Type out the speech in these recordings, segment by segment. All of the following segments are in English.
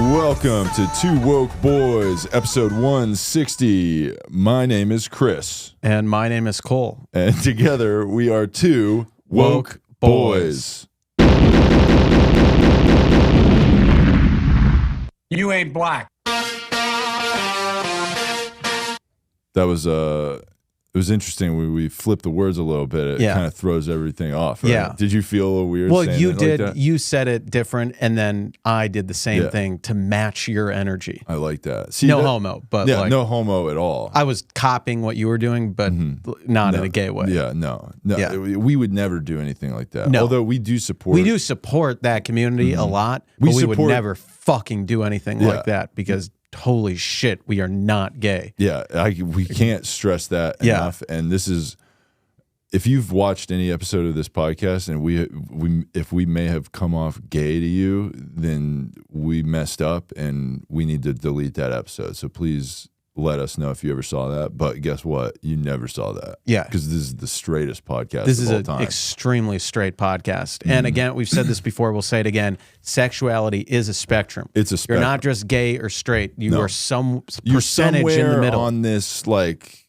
welcome to Two Woke Boys, episode 160. My name is Chris. And my name is Cole. And together we are Two Woke Boys. You ain't black. That was it was interesting when we flipped the words a little bit. It kind of throws everything off. Right? Yeah. Did you feel a little weird? Well, saying you it did. Like that? You said it different, and then I did the same thing to match your energy. I like that. See, no homo, but like, no homo at all. I was copying what you were doing, but not in a gay way. Yeah, no. Yeah. We would never do anything like that. No. Although we do support. We do support that community a lot, but we would never fucking do anything like that because holy shit, we are not gay. Yeah, we can't stress that enough. And this is, if you've watched any episode of this podcast and if we may have come off gay to you, then we messed up and we need to delete that episode. So please let us know if you ever saw that. But guess what? You never saw that. Yeah. Because this is the straightest podcast This of is all an time. extremely straight podcast. And again, we've said this before, we'll say it again. Sexuality is a spectrum. It's a spectrum. You're not just gay or straight. You are some You're percentage in the middle. on this like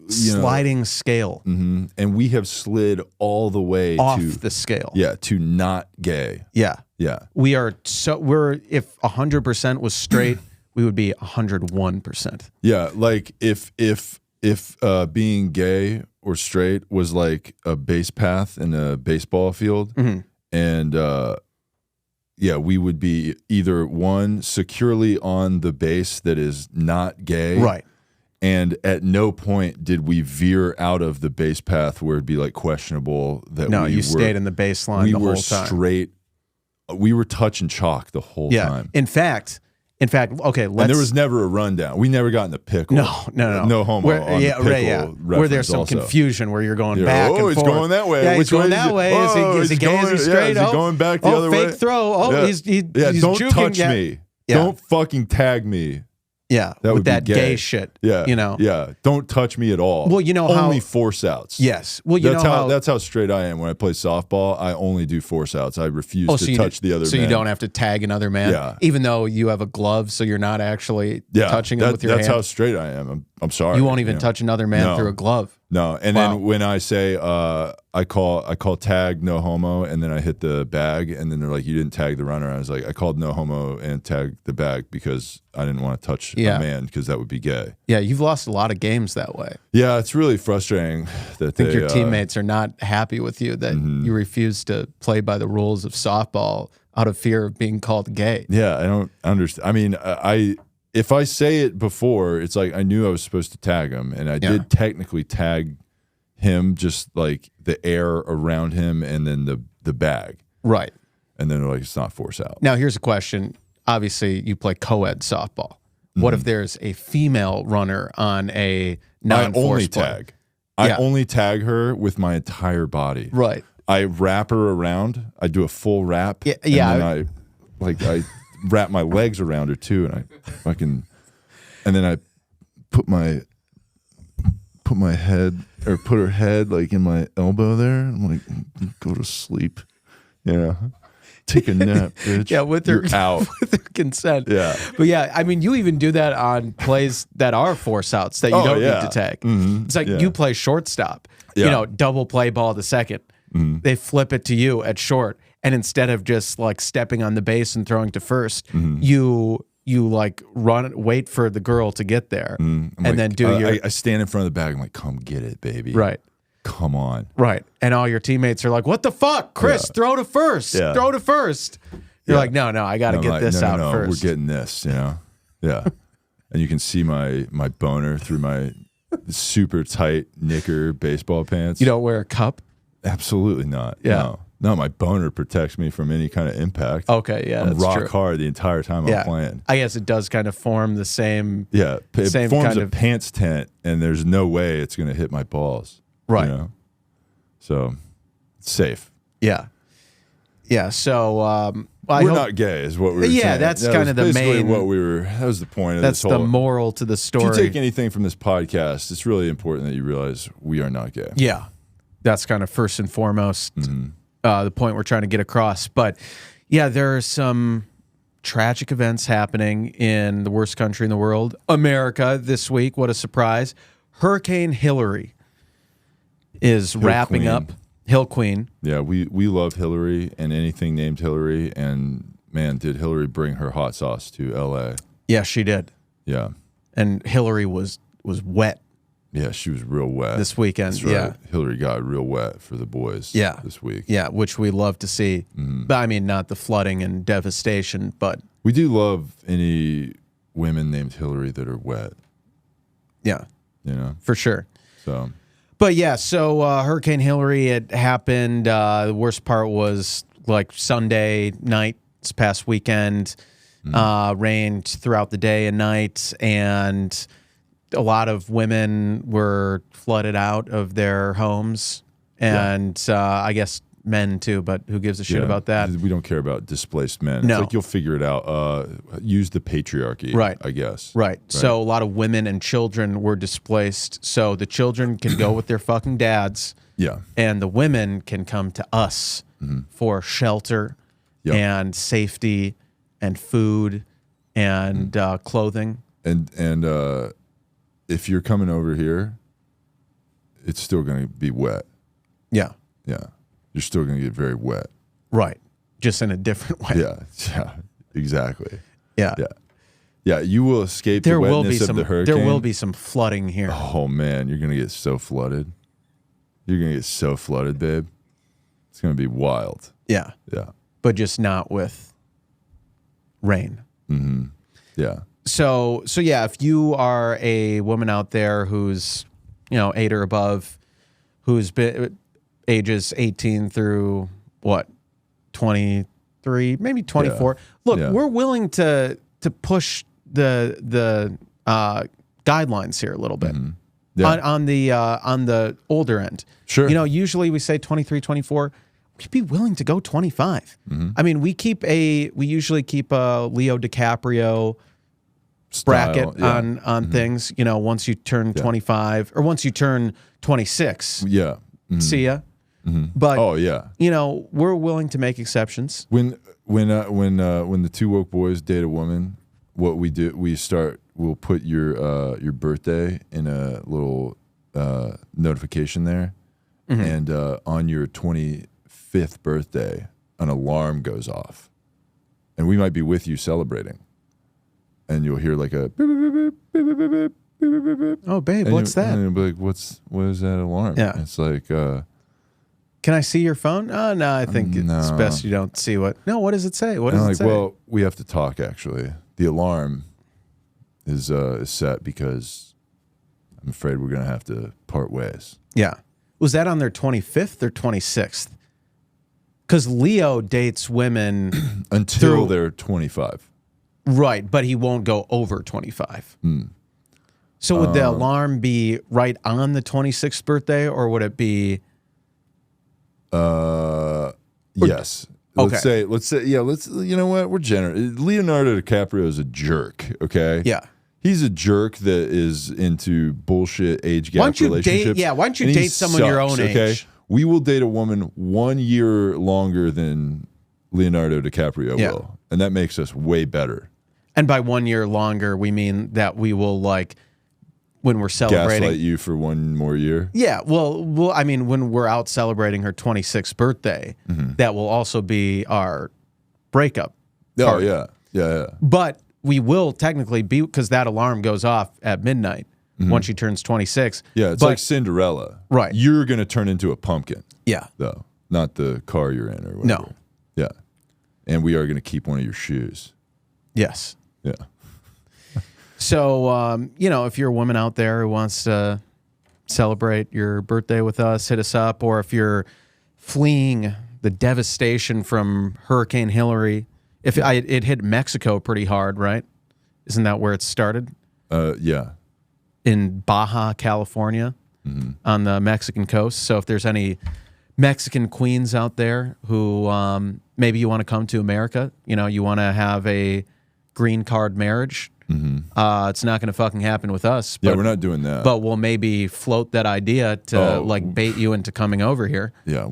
sliding scale. And we have slid all the way off to the scale. Yeah, to not gay. Yeah. Yeah. We're if 100% was straight, we would be 101%. Yeah, like if being gay or straight was like a base path in a baseball field, and we would be either one securely on the base that is not gay, right? And at no point did we veer out of the base path where it'd be like questionable that you stayed in the baseline the whole time. Straight. We were touching chalk the whole time. In fact, okay, and there was never a rundown. We never got in the pickle. No homo on the pickle where there's some confusion where you're going back and forth. He's going that way. Yeah, he's going that way. Is he gay? Is he straight? Is he going back the other way? Fake throw. Oh, he's don't juking. touch me. Yeah. Don't fucking tag me. Yeah, that with that gay shit. Yeah, yeah. Don't touch me at all. Well, you know how only force outs. Yes. Well, that's how straight I am when I play softball. I only do force outs. I refuse to touch the other man. So you don't have to tag another man. Yeah. Even though you have a glove, so you're not actually touching him with your hand. That's how straight I am. I'm sorry. You won't even touch another man through a glove. No. And then when I say I call tag no homo, and then I hit the bag, and then they're like, you didn't tag the runner. I was like, I called no homo and tagged the bag because I didn't want to touch a man because that would be gay. Yeah, you've lost a lot of games that way. Yeah, it's really frustrating that I think your teammates are not happy with you that you refuse to play by the rules of softball out of fear of being called gay. Yeah, I don't understand. I mean, if I say it before, it's like I knew I was supposed to tag him, and I did technically tag him, just like the air around him and then the bag. Right. And then they're like, it's not force out. Now, here's a question. Obviously, you play co-ed softball. What if there's a female runner on a non-force play? I only tag her with my entire body. Right. I wrap her around. I do a full wrap. Yeah. And then I wrap my legs around her too, and then I put my head, or put her head like in my elbow there. I'm like, go to sleep. Yeah. Take a nap, bitch. Yeah, with her out. With her consent. Yeah. But yeah, I mean, you even do that on plays that are force outs that you don't need to tag. It's like you play shortstop. Yeah. Double play ball to second. They flip it to you at short, and instead of just like stepping on the base and throwing to first, you like wait for the girl to get there, and like, then do your. I stand in front of the bag. I'm like, come get it, baby. Right. Come on. Right. And all your teammates are like, what the fuck? Chris, throw to first. Yeah. Throw to first. You're like, no, I got to get this out first. We're getting this, Yeah. And you can see my boner through my super tight knicker baseball pants. You don't wear a cup? Absolutely not. Yeah. No, my boner protects me from any kind of impact. Okay, yeah, I'm rock hard the entire time I'm playing. I guess it does kind of form the same. Yeah, it same forms kind a pants tent, and there's no way it's going to hit my balls. Right. So it's safe. Yeah. Yeah. So we're not gay, is what we were saying. Yeah, that's kind of the main. What we were. That was the point of this whole. That's the moral to the story. If you take anything from this podcast, it's really important that you realize we are not gay. Yeah, that's kind of first and foremost the point we're trying to get across. But yeah, there are some tragic events happening in the worst country in the world, America, this week. What a surprise. Hurricane Hillary is wrapping up. Hill Queen. Yeah, we love Hillary and anything named Hillary. And, man, did Hillary bring her hot sauce to L.A. Yeah, she did. Yeah. And Hillary was wet. Yeah, she was real wet. This weekend, That's right. yeah. Hillary got real wet for the boys this week. Yeah, which we love to see. But I mean, not the flooding and devastation, but... We do love any women named Hillary that are wet. Yeah. You know? For sure. So... But yeah, so Hurricane Hillary, it happened. The worst part was like Sunday night, this past weekend, rained throughout the day and night, and a lot of women were flooded out of their homes, and I guess men too, but who gives a shit about that? We don't care about displaced men. No. It's like you'll figure it out. Use the patriarchy, right. I guess. Right. So a lot of women and children were displaced. So the children can go with their fucking dads. Yeah. And the women can come to us for shelter and safety and food and clothing. And if you're coming over here, it's still going to be wet. Yeah. Yeah. You're still going to get very wet. Right. Just in a different way. Yeah, exactly. Yeah. Yeah, you will escape the wetness of the hurricane. There will be some flooding here. Oh, man, you're going to get so flooded. You're going to get so flooded, babe. It's going to be wild. Yeah. Yeah. But just not with rain. Mm-hmm. Yeah. So yeah, if you are a woman out there who's, 8 or above, who's been... ages 18 through 23, maybe 24. Yeah. Look, we're willing to push the guidelines here a little bit on the older end. Sure. Usually we say 23, 24. We'd be willing to go 25. I mean, we usually keep a Leo DiCaprio bracket on things. Once you turn 25 or once you turn 26. Yeah. See ya. But we're willing to make exceptions. When the two woke boys date a woman, what we do, we'll put your birthday in a little notification there, and on your 25th birthday, an alarm goes off, and we might be with you celebrating, and you'll hear like a beep, beep, beep, beep, beep, beep, beep, beep, beep, beep. Oh, babe, what's that? And you'll be like, what is that alarm? Yeah. It's like, can I see your phone? Oh, no, I think it's best you don't see what. No, what does it say? What does it say? Well, we have to talk, actually. The alarm is set because I'm afraid we're going to have to part ways. Yeah. Was that on their 25th or 26th? Because Leo dates women until they're 25. Right, but he won't go over 25. So would the alarm be right on the 26th birthday, or would it be... Yes. Okay. Let's say, you know what? We're generous. Leonardo DiCaprio is a jerk, okay? Yeah. He's a jerk that is into bullshit age gap relationships. Why don't you date someone your own age? Okay? We will date a woman 1 year longer than Leonardo DiCaprio will. And that makes us way better. And by 1 year longer, we mean that we will, when we're celebrating... Gaslight you for 1 more year? Yeah, well, I mean, when we're out celebrating her 26th birthday, that will also be our breakup party. Oh, yeah. But we will technically be, because that alarm goes off at midnight once she turns 26. Yeah, it's like Cinderella. Right. You're going to turn into a pumpkin. Yeah. Though, not the car you're in or whatever. No. Yeah. And we are going to keep one of your shoes. Yes. Yeah. So, if you're a woman out there who wants to celebrate your birthday with us, hit us up. Or if you're fleeing the devastation from Hurricane Hillary, it hit Mexico pretty hard, right? Isn't that where it started? Yeah. In Baja, California, on the Mexican coast. So if there's any Mexican queens out there who maybe you want to come to America, you want to have a green card marriage, it's not going to fucking happen with us. But, yeah, we're not doing that. But we'll maybe float that idea to bait you into coming over here. Yeah,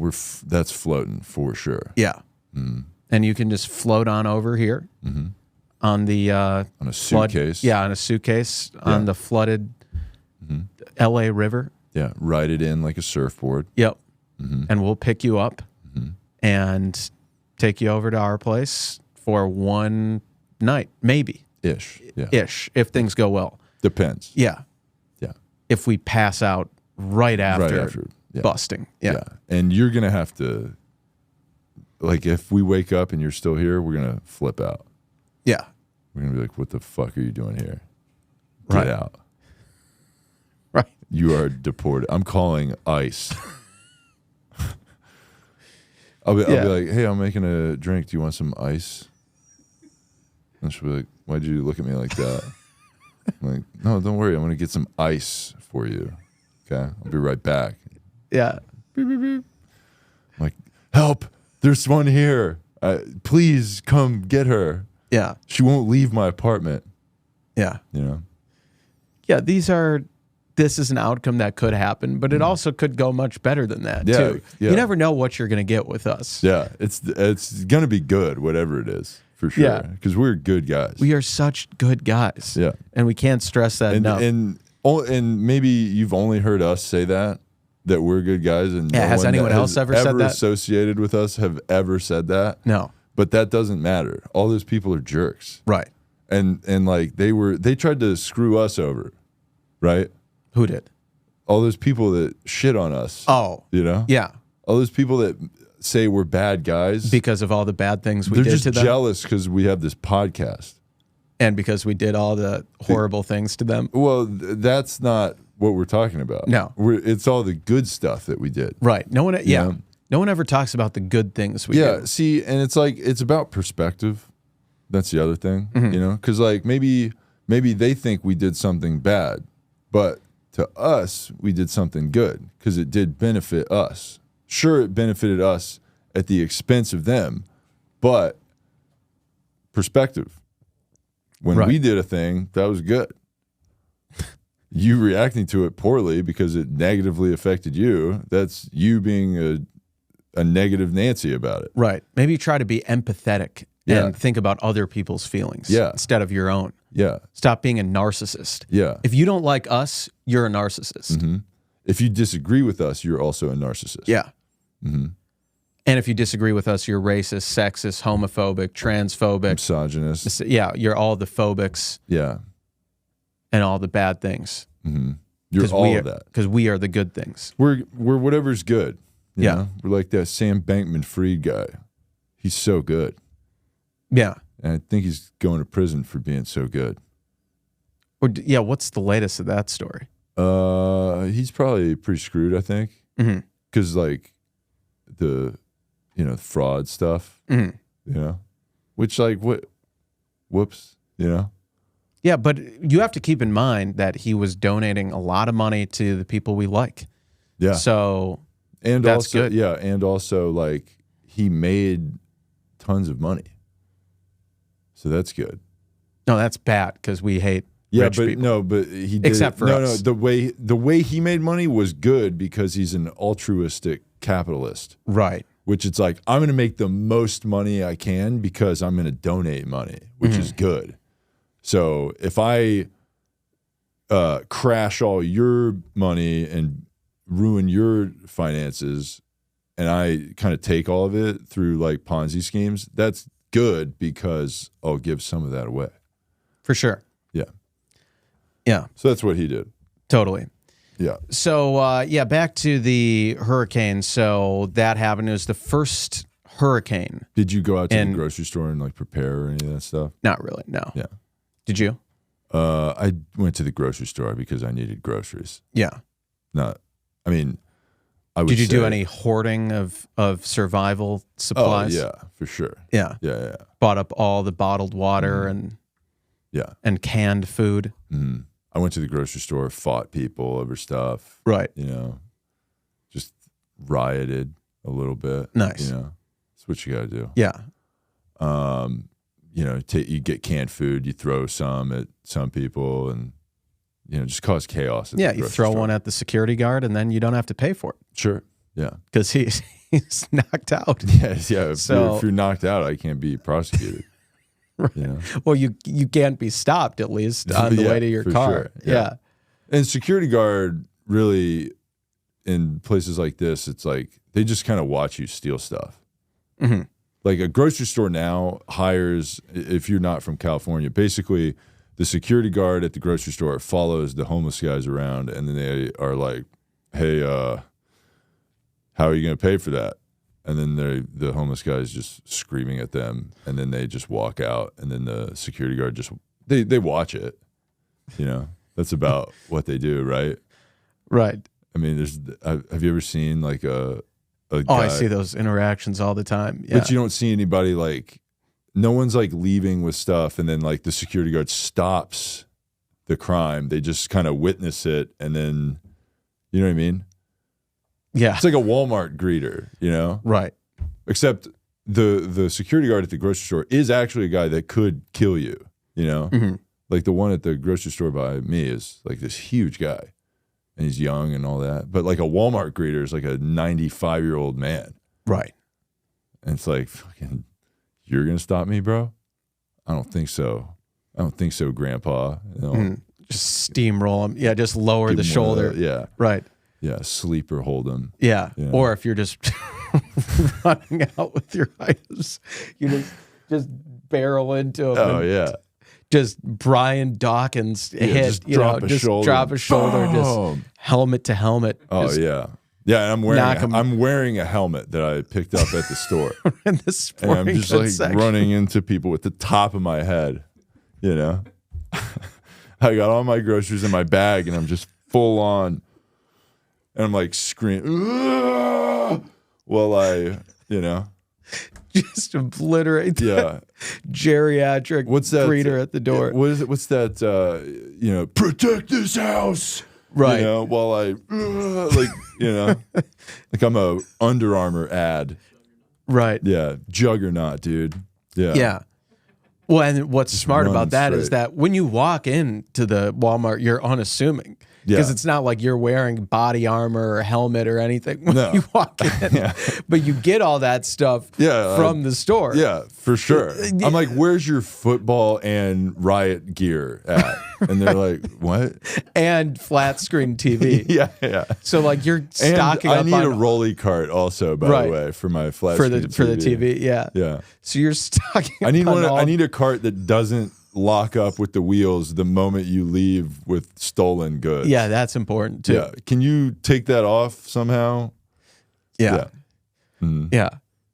that's floating for sure. Yeah. And you can just float on over here. on the on a suitcase. On a suitcase on the flooded L.A. River. Yeah, ride it in like a surfboard. Yep. And we'll pick you up and take you over to our place for one night, maybe. Ish, if things go well. Depends. Yeah. Yeah. If we pass out right after busting. Yeah. And you're going to have to, like, if we wake up and you're still here, we're going to flip out. Yeah. We're going to be like, what the fuck are you doing here? Get out. Right. You are deported. I'm calling ICE. I'll be like, hey, I'm making a drink. Do you want some ice? And she'll be like, why'd you look at me like that? I'm like, no, don't worry. I'm going to get some ice for you. Okay? I'll be right back. Yeah. Beep, beep, beep. I'm like, help. There's one here. Please come get her. Yeah. She won't leave my apartment. Yeah. You know? Yeah, this is an outcome that could happen, but it also could go much better than that, too. Yeah. You never know what you're going to get with us. Yeah, it's going to be good, whatever it is, for sure. Yeah. Because we're good guys. We are such good guys. Yeah. And we can't stress that enough. And maybe you've only heard us say that we're good guys. And has anyone else ever said that? Associated with us have ever said that? No. But that doesn't matter. All those people are jerks. Right. And like they tried to screw us over, right? Who did? All those people that shit on us. Oh. You know? Yeah. All those people that say we're bad guys. Because of all the bad things we did to them. They're just jealous because we have this podcast. And because we did all the horrible things to them. Well, that's not what we're talking about. No. It's all the good stuff that we did. Right. No one ever talks about the good things we did. Yeah, see, and it's like, it's about perspective. That's the other thing, you know? Because like maybe they think we did something bad, but to us, we did something good because it did benefit us. Sure, it benefited us at the expense of them, but perspective. When we did a thing, that was good. You reacting to it poorly because it negatively affected you, that's you being a negative Nancy about it. Right. Maybe try to be empathetic and think about other people's feelings instead of your own. Yeah. Stop being a narcissist. Yeah. If you don't like us, you're a narcissist. If you disagree with us, you're also a narcissist. Yeah. And if you disagree with us, you're racist, sexist, homophobic, transphobic. Misogynist. Yeah, you're all the phobics. Yeah. And all the bad things. You're all of that. Because we are the good things. We're whatever's good. You know? We're like that Sam Bankman-Fried guy. He's so good. Yeah. And I think he's going to prison for being so good. What's the latest of that story? He's probably pretty screwed, I think. Because like the fraud stuff, you know, which like whoops, you know. Yeah, but you have to keep in mind that he was donating a lot of money to the people we like. Yeah. So and that's also good. Yeah, and also like he made tons of money. So that's good. No, that's bad because we hate rich people. No, but he did. Except for us. No, the way he made money was good because he's an altruistic capitalist. Right. Which it's like, I'm going to make the most money I can because I'm going to donate money, which is good. So if I crash all your money and ruin your finances and I kind of take all of it through like Ponzi schemes, that's good because I'll give some of that away. For sure. Yeah. Yeah. So that's what he did. Totally. Yeah. So, back to the hurricane. So that happened. It was the first hurricane. Did you go out to the grocery store and like prepare or any of that stuff? Not really, no. Yeah. Did you? I went to the grocery store because I needed groceries. Yeah. I would Did you say, do any hoarding of survival supplies? Oh, yeah, for sure. Yeah. Yeah. Bought up all the bottled water and canned food. I went to the grocery store, fought people over stuff. Right. You know, just rioted a little bit. Nice. You know, that's what you got to do. Yeah. You know, you get canned food, you throw some at some people and, you know, just cause chaos. Yeah, you throw one at the security guard and then you don't have to pay for it. Sure. Yeah. Because he's knocked out. Yeah. If you're knocked out, I can't be prosecuted. Right. You know? Well, you can't be stopped, at least on the way to your car. Sure. Yeah. And security guard really, in places like this, it's like they just kind of watch you steal stuff. Mm-hmm. Like a grocery store now hires, if you're not from California, basically the security guard at the grocery store follows the homeless guys around, and then they are like, hey, how are you going to pay for that? And then the homeless guys just screaming at them, and then they just walk out, and then the security guard just, they watch it. You know, that's about what they do, right? Right. I mean, have you ever seen like a guy? I see those interactions all the time. Yeah. But you don't see anybody like, no one's like leaving with stuff, and then like the security guard stops the crime. They just kind of witness it, and then, you know what I mean? Yeah. It's like a Walmart greeter, you know? Right. Except the security guard at the grocery store is actually a guy that could kill you, you know? Mm-hmm. Like the one at the grocery store by me is like this huge guy, and he's young and all that. But like a Walmart greeter is like a 95-year-old man. Right. And it's like, fucking, you're going to stop me, bro? I don't think so. I don't think so, Grandpa. You know? Just steamroll him. Yeah, just lower the shoulder. Yeah. Right. Yeah, sleeper hold him. Yeah. Yeah. Or if you're just running out with your items, you just barrel into him. Oh, yeah. Just Brian Dawkins hit, just drop a shoulder. Drop a shoulder, Boom. just helmet to helmet. Oh, just yeah. Yeah, and I'm wearing a helmet that I picked up at the store. in the And I'm just like section. running into people with the top of my head, you know? I got all my groceries in my bag, and I'm just full on, and I'm like screaming, while I, you know. Just obliterate the Yeah. geriatric What's that greeter at the door. What is it? What's that? You know, protect this house, Right. You know, while I like, you know, like I'm a Under Armour ad. Right. Yeah, juggernaut, dude. Yeah, Yeah. Well, and what's smart run about that is straight. that when you walk into the Walmart, you're unassuming. Because Yeah. it's not like you're wearing body armor or helmet or anything when No. you walk in. Yeah. But you get all that stuff Yeah, from the store. Yeah, for sure. I'm like, where's your football and riot gear at? And they're like, what? And flat screen TV. Yeah. So like you're And stocking I up need on a rolly cart also, by Right. the way, for my flat for screen the TV. Yeah. Yeah. So you're stocking I need up on one. all- I need a cart that doesn't lock up with the wheels the moment you leave with stolen goods. Yeah, that's important too. Yeah. Can you take that off somehow? Yeah. Mhm. Yeah.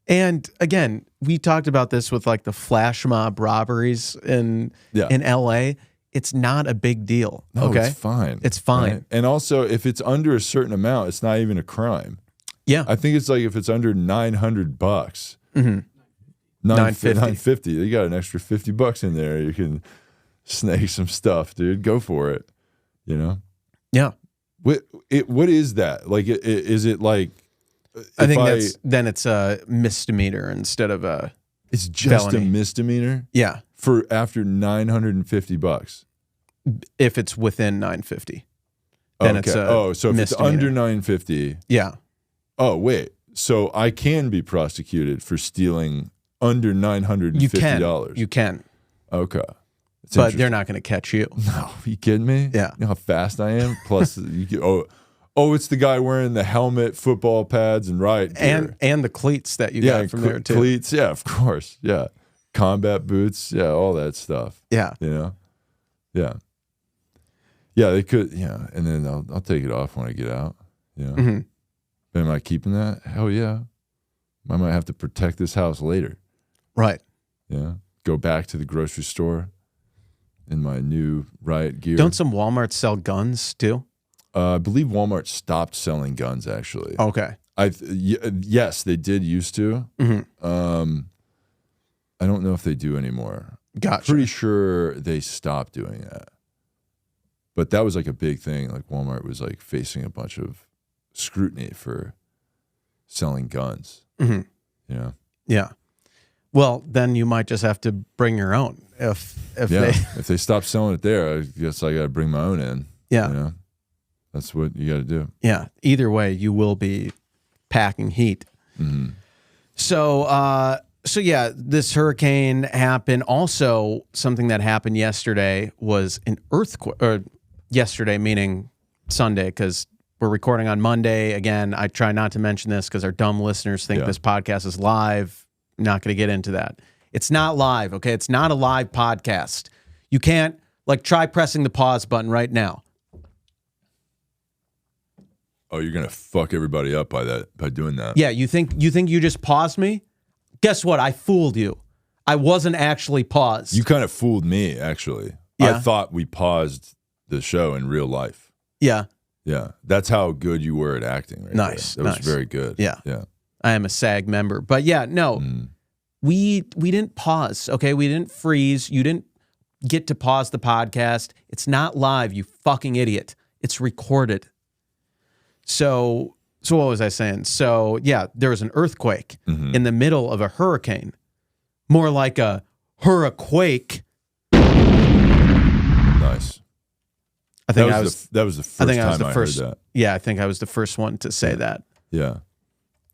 And again, we talked about this with like the flash mob robberies in LA. It's not a big deal. No, okay. it's fine. It's fine. Right? And also, if it's under a certain amount, it's not even a crime. Yeah. I think it's like if it's under $900, Mm-hmm. $950. You got an extra $50 in there. You can snag some stuff, dude. Go for it. You know. Yeah. What is that? Like, is it like? I think it's a misdemeanor instead of a. It's just felony. a misdemeanor. Yeah. For after $950. If it's within 950, then it's a so if misdemeanor. it's under 950. Yeah. Oh wait, so I can be prosecuted for stealing under $950. You can. Okay. That's But they're not going to catch you. No, you kidding me? Yeah. You know how fast I am? Plus, it's the guy wearing the helmet, football pads, and riot gear. And the cleats that you got from there too. Cleats, yeah, of course. Yeah. Combat boots, yeah, all that stuff. Yeah. You know? Yeah. Yeah, they could, yeah. And then I'll take it off when I get out. You know? Mm-hmm. But am I keeping that? Hell yeah. I might have to protect this house later. Right. Yeah. Go back to the grocery store in my new riot gear. Don't some Walmarts sell guns too? I believe Walmart stopped selling guns, actually. Okay. Yes, they did used to. Mm-hmm. I don't know if they do anymore. Gotcha. Pretty sure they stopped doing that. But that was like a big thing. Like Walmart was like facing a bunch of scrutiny for selling guns. Mm-hmm. You know? Yeah. Well, then you might just have to bring your own if if they stop selling it there, I guess I got to bring my own in. Yeah. You know? That's what you got to do. Yeah. Either way, you will be packing heat. Mm-hmm. So So yeah, this hurricane happened. Also, something that happened yesterday was an earthquake. Or yesterday, meaning Sunday, because we're recording on Monday. Again, I try not to mention this because our dumb listeners think this podcast is live. I'm not going to get into that. It's not live, okay? It's not a live podcast. You can't, try pressing the pause button right now. Oh, you're going to fuck everybody up by doing that. Yeah, you think you just paused me? Guess what? I fooled you. I wasn't actually paused. You kind of fooled me, actually. Yeah. I thought we paused the show in real life. Yeah. Yeah. That's how good you were at acting right Nice. there. That was very good. Yeah. Yeah. I am a SAG member. But yeah, no. We didn't pause, okay? We didn't freeze. You didn't get to pause the podcast. It's not live, you fucking idiot. It's recorded. So what was I saying? So, yeah, there was an earthquake in the middle of a hurricane. More like a HurriQuake. Nice. I think that was the first time I heard that. Yeah, I think I was the first one to say that. Yeah.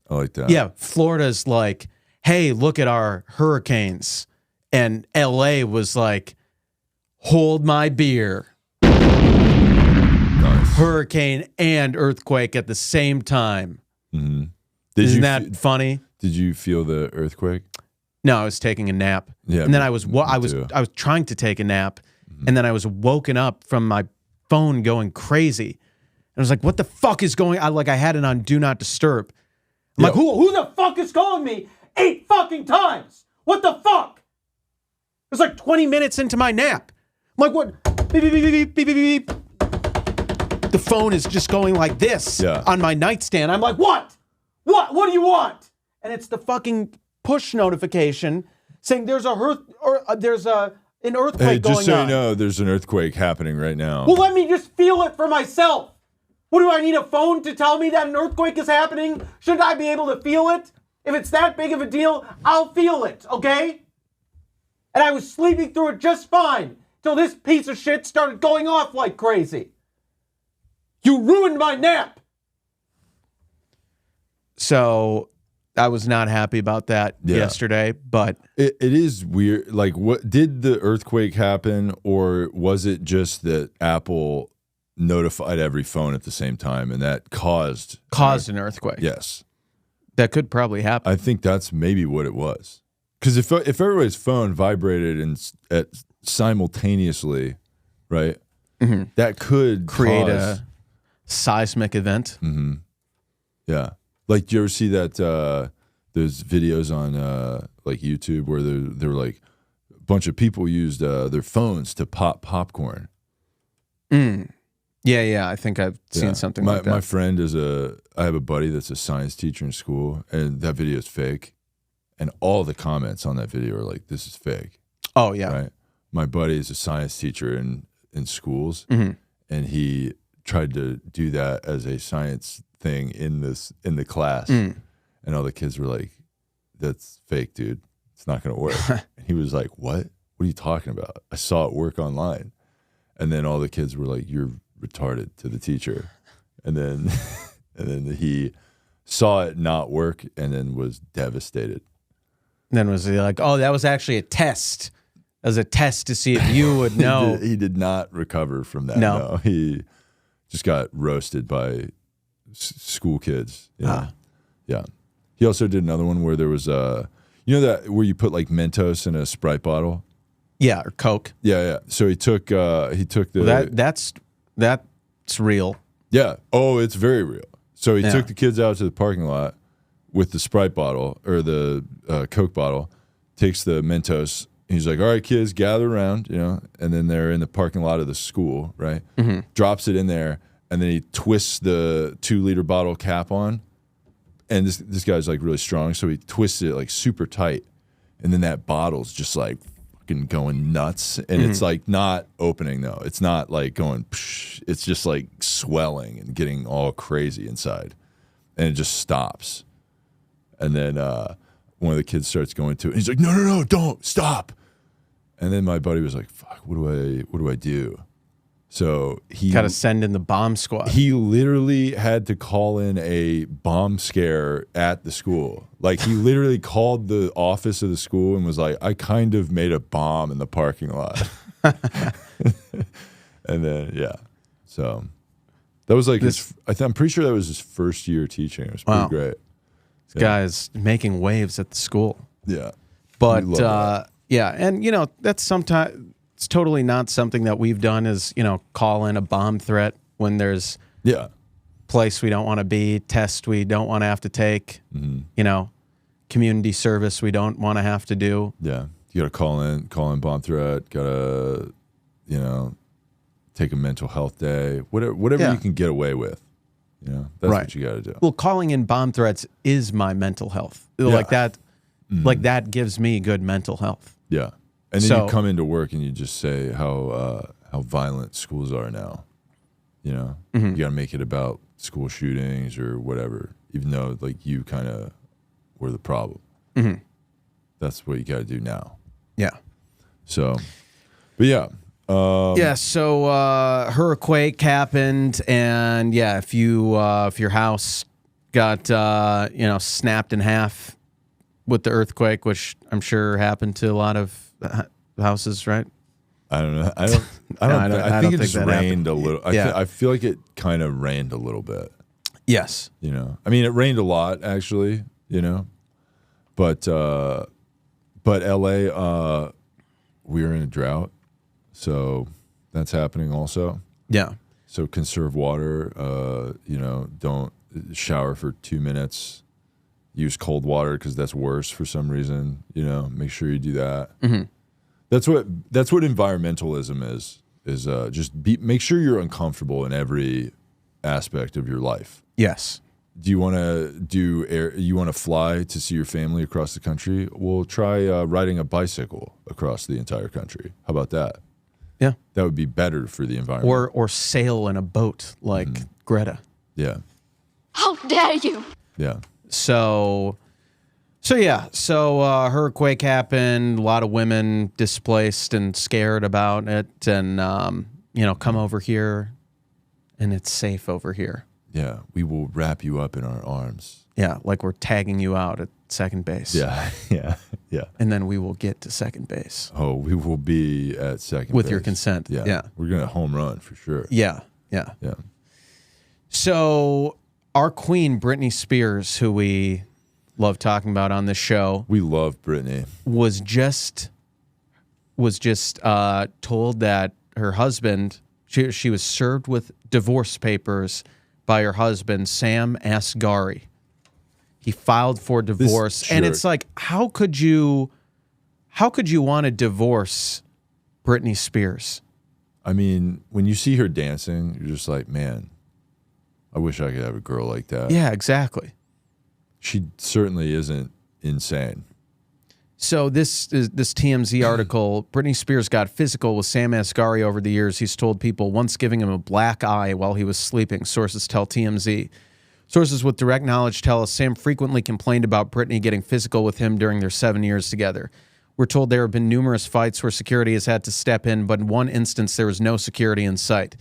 I like that. Yeah, Florida's like, hey, look at our hurricanes. And LA was like, hold my beer. Nice. Hurricane and earthquake at the same time. Mm-hmm. Isn't that funny? Did you feel the earthquake? No, I was taking a nap. Yeah, and then I was trying to take a nap, and then I was woken up from my phone going crazy. And I was like, what the fuck is going on? I had it on Do Not Disturb. I'm like, who the fuck is calling me 8 fucking times? What the fuck? It was like 20 minutes into my nap. I'm like, what? Beep, beep, beep, beep, beep, beep, beep. The phone is just going like this on my nightstand. I'm like, what? What do you want? And it's the fucking push notification saying there's an earthquake Hey, going just so on. you know, there's an earthquake happening right now. Well, let me just feel it for myself. What, do I need a phone to tell me that an earthquake is happening? Shouldn't I be able to feel it? If it's that big of a deal, I'll feel it, okay? And I was sleeping through it just fine till this piece of shit started going off like crazy. You ruined my nap. So I was not happy about that yesterday, but it is weird. Like, what did the earthquake happen, or was it just that Apple notified every phone at the same time, and that caused an earthquake? Yes, that could probably happen. I think that's maybe what it was. Because if everybody's phone vibrated simultaneously, right, that could create a seismic event. Mm-hmm. Yeah. Like, do you ever see that those videos on YouTube where they're like a bunch of people used their phones to pop popcorn? Yeah, I think I've seen something like that. My friend I have a buddy that's a science teacher in school, and that video is fake. And all the comments on that video are like, this is fake. Oh, yeah. Right? My buddy is a science teacher in schools, and he tried to do that as a science thing in the class, and all the kids were like, that's fake, dude. It's not going to work. And he was like, what are you talking about? I saw it work online. And then all the kids were like, you're retarded, to the teacher. And then he saw it not work and then was devastated. And then was he like, oh, that was actually a test. That was a test to see if you would know. He did not recover from that. No. He just got roasted by school kids. You know? Yeah. He also did another one where there was that where you put like Mentos in a Sprite bottle. Yeah, or Coke. Yeah. So he took the that's real. Yeah. Oh, it's very real. So he took the kids out to the parking lot with the Sprite bottle or the Coke bottle, takes the Mentos. He's like, all right, kids, gather around, and then they're in the parking lot of the school, right? Mm-hmm. Drops it in there, and then he twists the 2-liter bottle cap on. And this guy's like really strong, so he twists it like super tight. And then that bottle's just like fucking going nuts. And it's like not opening though. It's not like going, psh, it's just like swelling and getting all crazy inside. And it just stops. And then one of the kids starts going to it. And he's like, no, don't, stop. And then my buddy was like, fuck, what do I do? So he got to send in the bomb squad. He literally had to call in a bomb scare at the school. Like, he literally called the office of the school and was like, I kind of made a bomb in the parking lot. And then, yeah. So that was like I'm pretty sure that was his first year teaching. It was pretty great. This guy's making waves at the school. Yeah. But, yeah. And, you know, that's sometimes... It's totally not something that we've done is, you know, call in a bomb threat when there's place we don't want to be, test we don't want to have to take, you know, community service we don't want to have to do. Yeah. You got to call in bomb threat, got to, you know, take a mental health day, whatever you can get away with. You know, that's what you got to do. Well, calling in bomb threats is my mental health. Like that, like that gives me good mental health. Yeah. And then you come into work and you just say how violent schools are now. You know, you got to make it about school shootings or whatever, even though like you kind of were the problem. That's what you got to do now. Yeah. So, but yeah. So HurriQuake happened, and yeah, if your house got you know, snapped in half with the earthquake, which I'm sure happened to a lot of houses, right? I don't know. I think it just rained a little. I feel like it kind of rained a little bit. Yes. You know, I mean, it rained a lot actually. You know, but LA, we were in a drought, so that's happening also. Yeah. So conserve water. You know, don't shower for 2 minutes. Use cold water because that's worse for some reason. You know, make sure you do that. That's what environmentalism is just make sure you're uncomfortable in every aspect of your life. Yes. Do you want to you want to fly to see your family across the country? Well, try riding a bicycle across the entire country. How about that? Yeah. That would be better for the environment. Or sail in a boat like Greta. Yeah. How dare you? Yeah. So HurriQuake happened. A lot of women displaced and scared about it, and you know, come over here, and it's safe over here. Yeah, we will wrap you up in our arms. Yeah, like we're tagging you out at second base. Yeah. And then we will get to second base. Oh, we will be at second with base. your consent. Yeah. We're gonna home run for sure. Yeah. So our queen, Britney Spears, who we love talking about on this show, we love Britney, was just told that her husband, she was served with divorce papers by her husband, Sam Asghari. He filed for divorce, and it's like, how could you want to divorce Britney Spears? I mean, when you see her dancing, you're just like, man, I wish I could have a girl like that. Yeah, exactly. She certainly isn't insane. So this TMZ article, Britney Spears got physical with Sam Asghari over the years. He's told people, once giving him a black eye while he was sleeping, sources tell TMZ. Sources with direct knowledge tell us Sam frequently complained about Britney getting physical with him during their 7 years together. We're told there have been numerous fights where security has had to step in, but in one instance there was no security in sight.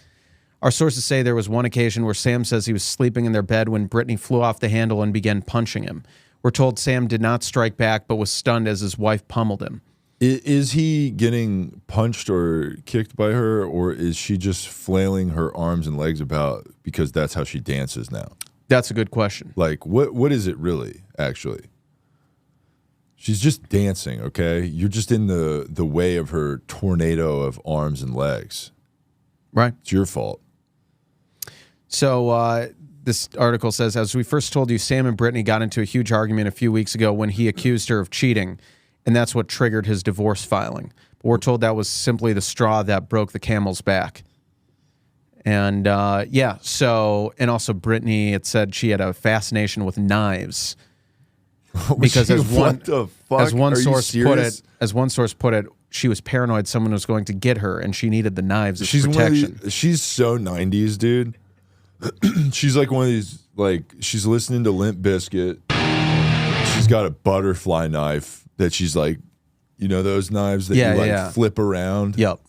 Our sources say there was one occasion where Sam says he was sleeping in their bed when Britney flew off the handle and began punching him. We're told Sam did not strike back, but was stunned as his wife pummeled him. Is he getting punched or kicked by her, or is she just flailing her arms and legs about because that's how she dances now? That's a good question. Like, what is it really, actually? She's just dancing, okay? You're just in the way of her tornado of arms and legs. Right. It's your fault. So this article says, as we first told you, Sam and Britney got into a huge argument a few weeks ago when he accused her of cheating, and that's what triggered his divorce filing. But we're told that was simply the straw that broke the camel's back. And yeah, so, and also Britney, it said she had a fascination with knives. Because as one source put it, she was paranoid someone was going to get her, and she needed the knives as protection. She's so 90s, dude. She's like one of these, like, she's listening to Limp Bizkit. She's got a butterfly knife that she's like, you know, those knives that you flip around. Yep.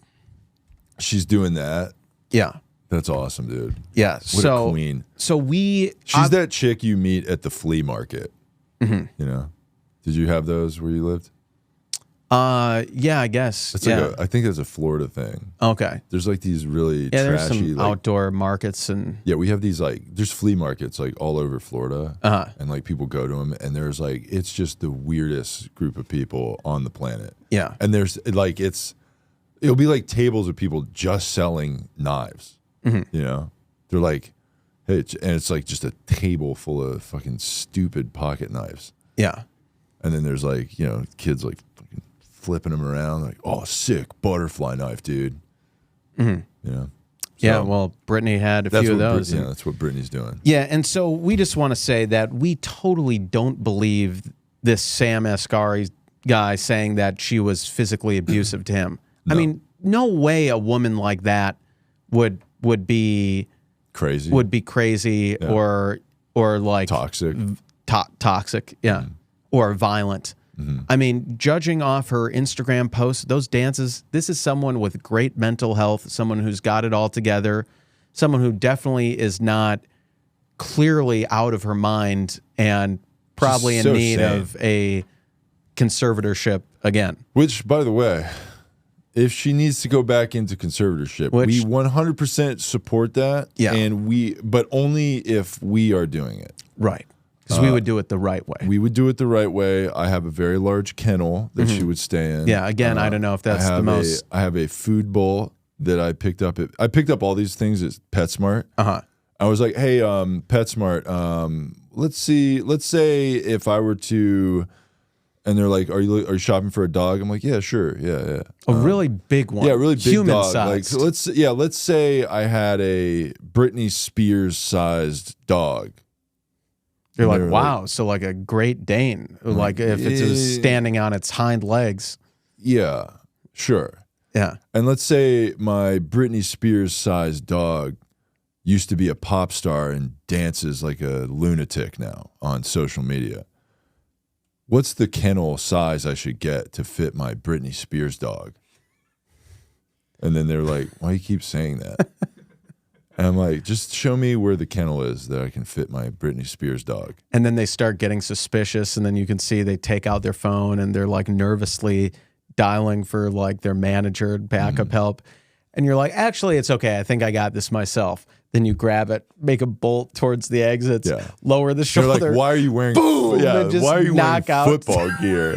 She's doing that. Yeah. That's awesome, dude. Yeah. What a queen. So she's that chick you meet at the flea market. Mm-hmm. You know? Did you have those where you lived? Yeah, I guess. It's like I think it's a Florida thing. Okay. There's like these really trashy, there's some like, outdoor markets and we have these like there's flea markets like all over Florida, and like people go to them, and there's like it's just the weirdest group of people on the planet. Yeah. And there's like it'll be like tables of people just selling knives. Mm-hmm. You know, they're like, hey, and it's like just a table full of fucking stupid pocket knives. Yeah. And then there's like kids like fucking flipping them around, like, oh, sick butterfly knife, dude. Mm-hmm. You know? Yeah, well, Britney had a few of those. That's what Britney's doing. Yeah, and so we just want to say that we totally don't believe this Sam Asghari guy saying that she was physically abusive to him. No. I mean, no way a woman like that would be crazy. or like toxic. Toxic, yeah. Or violent. Mm-hmm. I mean, judging off her Instagram posts, those dances, this is someone with great mental health, someone who's got it all together, someone who definitely is not clearly out of her mind and probably in need of a conservatorship again. Which, by the way, if she needs to go back into conservatorship, we 100% support that. Yeah. But only if we are doing it. Right. Because we would do it the right way. We would do it the right way. I have a very large kennel that she would stay in. Yeah, again, I don't know if that's the most... I have a food bowl that I picked up. I picked up all these things at PetSmart. I was like, hey, PetSmart, let's say if I were to... And they're like, are you shopping for a dog? I'm like, yeah, sure, yeah. A really big one. Yeah, really big human dog. Sized. Like, let's say I had a Britney Spears sized dog. You're like, wow, so like a Great Dane, like if it was standing on its hind legs. Yeah, sure. Yeah. And let's say my Britney Spears sized dog used to be a pop star and dances like a lunatic now on social media. What's the kennel size I should get to fit my Britney Spears dog? And then they're like, why do you keep saying that? And I'm like, just show me where the kennel is that I can fit my Britney Spears dog. And then they start getting suspicious, and then you can see they take out their phone and they're like nervously dialing for like their manager, backup help. And you're like, actually, it's okay. I think I got this myself. Then you grab it, make a bolt towards the exits, lower the shoulder. They're like, why are you wearing? Boom! Yeah, just why are you wearing out. football gear?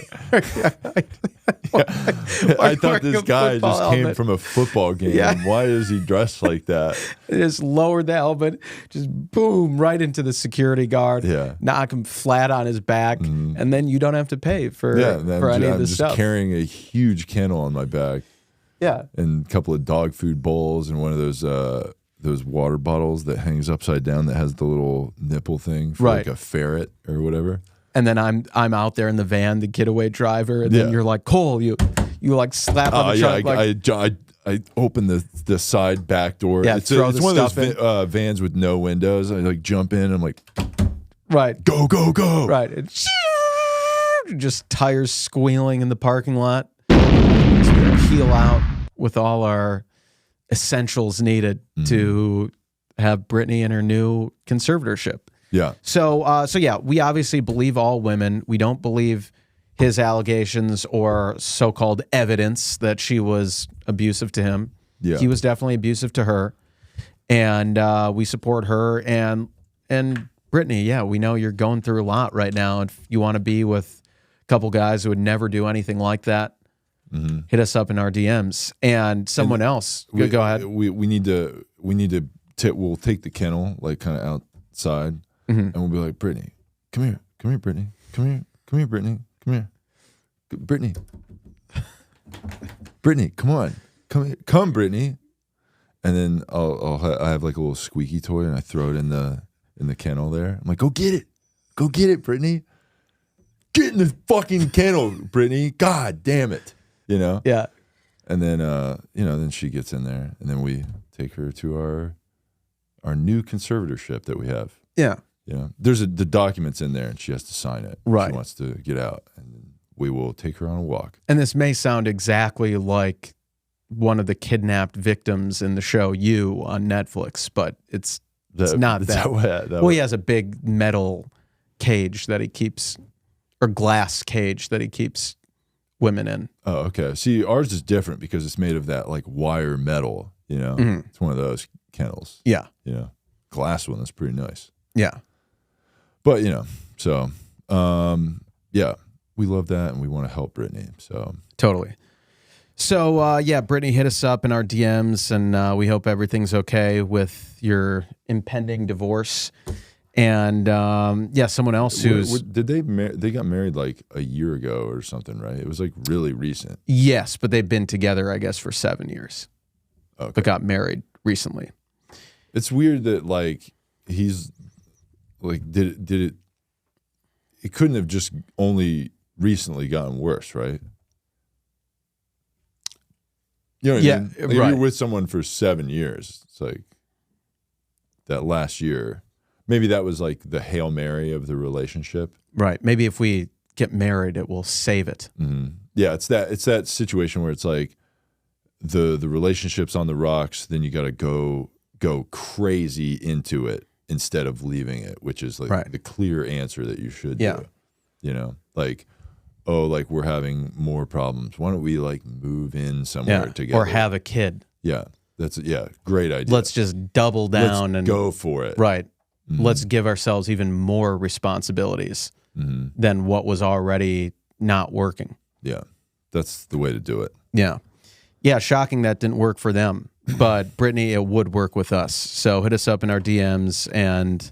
I thought this guy just came from a football game. Yeah. Why is he dressed like that? They just lowered the helmet, just boom, right into the security guard. Yeah. Knock him flat on his back, and then you don't have to pay for any of this stuff. I'm just carrying a huge kennel on my back. Yeah. And a couple of dog food bowls and one of those water bottles that hangs upside down that has the little nipple thing for like a ferret or whatever. And then I'm out there in the van, the getaway driver, and then you're like, Cole, you like slap on the trunk. I open the side back door. Yeah, it's one of those vans with no windows. I like jump in. I'm like, go, go, go. Right. And just tires squealing in the parking lot. Just peel out with all our essentials needed to have Britney in her new conservatorship. Yeah. So yeah, we obviously believe all women. We don't believe his allegations or so-called evidence that she was abusive to him. Yeah. He was definitely abusive to her, and we support her and Britney. Yeah, we know you're going through a lot right now, and if you want to be with a couple guys who would never do anything like that, hit us up in our DMs. And someone else, go ahead. We need to. We'll take the kennel like kind of outside, and we'll be like, Britney, come here, Britney, come here, Britney, come here, Britney, come on, come, Britney. And then I have like a little squeaky toy, and I throw it in the kennel there. I'm like, go get it, Britney, get in the fucking kennel, Britney. God damn it. You know? Yeah. And then then she gets in there, and then we take her to our new conservatorship that we have. Yeah. You know, there's the documents in there, and she has to sign it. Right. She wants to get out, and we will take her on a walk. And this may sound exactly like one of the kidnapped victims in the show You on Netflix, but it's not that. Well, he has a big metal cage that he keeps, or glass cage that he keeps women in. Oh, okay. See, ours is different because it's made of that like wire metal, you know. It's one of those kennels. Yeah. You know, glass one that's pretty nice. Yeah. But, you know, so yeah, we love that and we want to help Britney. So totally. So yeah, Britney, hit us up in our DMs, and we hope everything's okay with your impending divorce. And yeah, someone else who's did they got married like a year ago or something, right? It was like really recent. Yes, but they've been together, I guess, for 7 years. Okay. But got married recently. It's weird that like he's like did it couldn't have just only recently gotten worse, right? You know what I mean? Like, right. You're with someone for 7 years. It's like that last year. Maybe that was like the Hail Mary of the relationship. Right. Maybe if we get married, it will save it. Mm-hmm. Yeah, it's that situation where it's like the relationship's on the rocks, then you got to go crazy into it instead of leaving it, which is like the clear answer that you should do. You know, like, oh, like we're having more problems. Why don't we like move in somewhere together or have a kid? Yeah, great idea. Let's just double down and go for it. Right. Mm-hmm. Let's give ourselves even more responsibilities than what was already not working. Yeah, that's the way to do it. Yeah. Yeah, shocking that didn't work for them. But Britney, it would work with us. So hit us up in our DMs and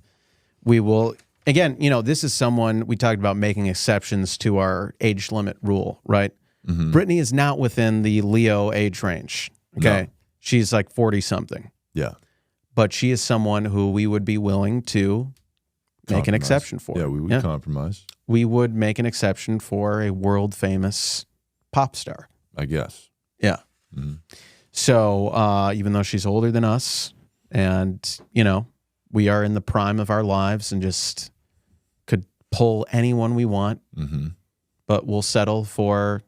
we will, again, you know, this is someone, we talked about making exceptions to our age limit rule, right? Mm-hmm. Britney is not within the Leo age range, okay? No. She's like 40-something. Yeah. But she is someone who we would be willing to make an exception for. Yeah, we would compromise. We would make an exception for a world-famous pop star. I guess. Yeah. Mm-hmm. So even though she's older than us and, you know, we are in the prime of our lives and just could pull anyone we want, but we'll settle for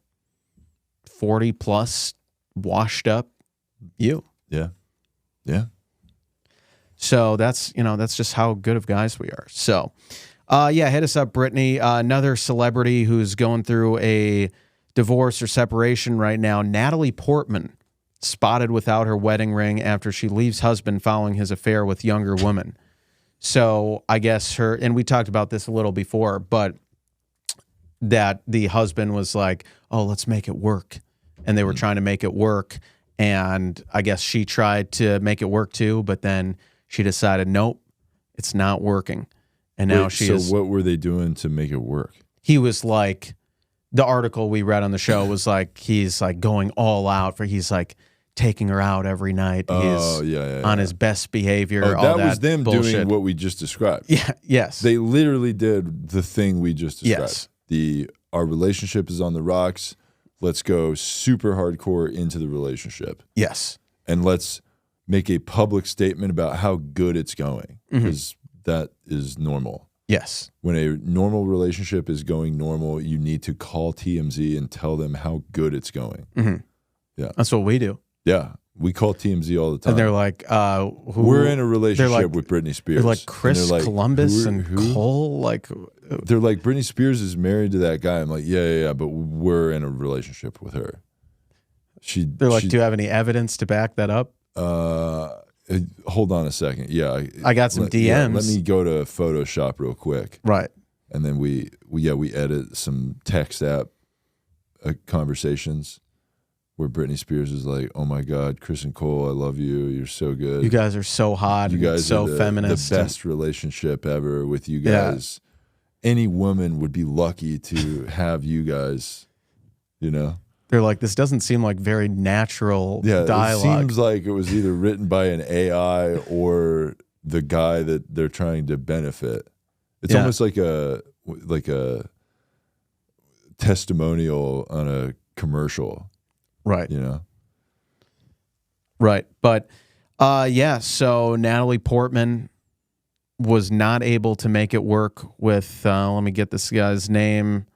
40-plus washed up you. Yeah. Yeah. So that's just how good of guys we are. So, yeah, hit us up, Britney. Another celebrity who's going through a divorce or separation right now, Natalie Portman, spotted without her wedding ring after she leaves husband following his affair with younger woman. So I guess and we talked about this a little before, but that the husband was like, oh, let's make it work. And they were trying to make it work. And I guess she tried to make it work too, but then she decided, nope, it's not working. And now So what were they doing to make it work? He was like, the article we read on the show was like, he's like going all out he's like taking her out every night. He's on his best behavior. Oh, all that was them bullshit. Doing what we just described. Yeah. Yes. They literally did the thing we just described. Yes. Our relationship is on the rocks. Let's go super hardcore into the relationship. Yes. And let's make a public statement about how good it's going, because that is normal. Yes. When a normal relationship is going normal, you need to call TMZ and tell them how good it's going. Yeah. That's what we do. Yeah. We call TMZ all the time. And they're like, we're in a relationship with Britney Spears. They're like Chris Columbus and Cole. Like, they're like, Britney Spears is married to that guy. I'm like, yeah, but we're in a relationship with her. They're like, do you have any evidence to back that up? Hold on a second. Yeah, I got some DMs. Yeah, let me go to Photoshop real quick. Right. And then we edit some text app conversations where Britney Spears is like, "Oh my God, Chris and Cole, I love you. You're so good. You guys are so hot. You guys so are feminist. The best relationship ever with you guys. Yeah. Any woman would be lucky to have you guys. You know." They're like, this doesn't seem like very natural dialogue. It seems like it was either written by an AI or the guy that they're trying to benefit. It's almost like a testimonial on a commercial. Right. You know? Right. But so Natalie Portman was not able to make it work with, let me get this guy's name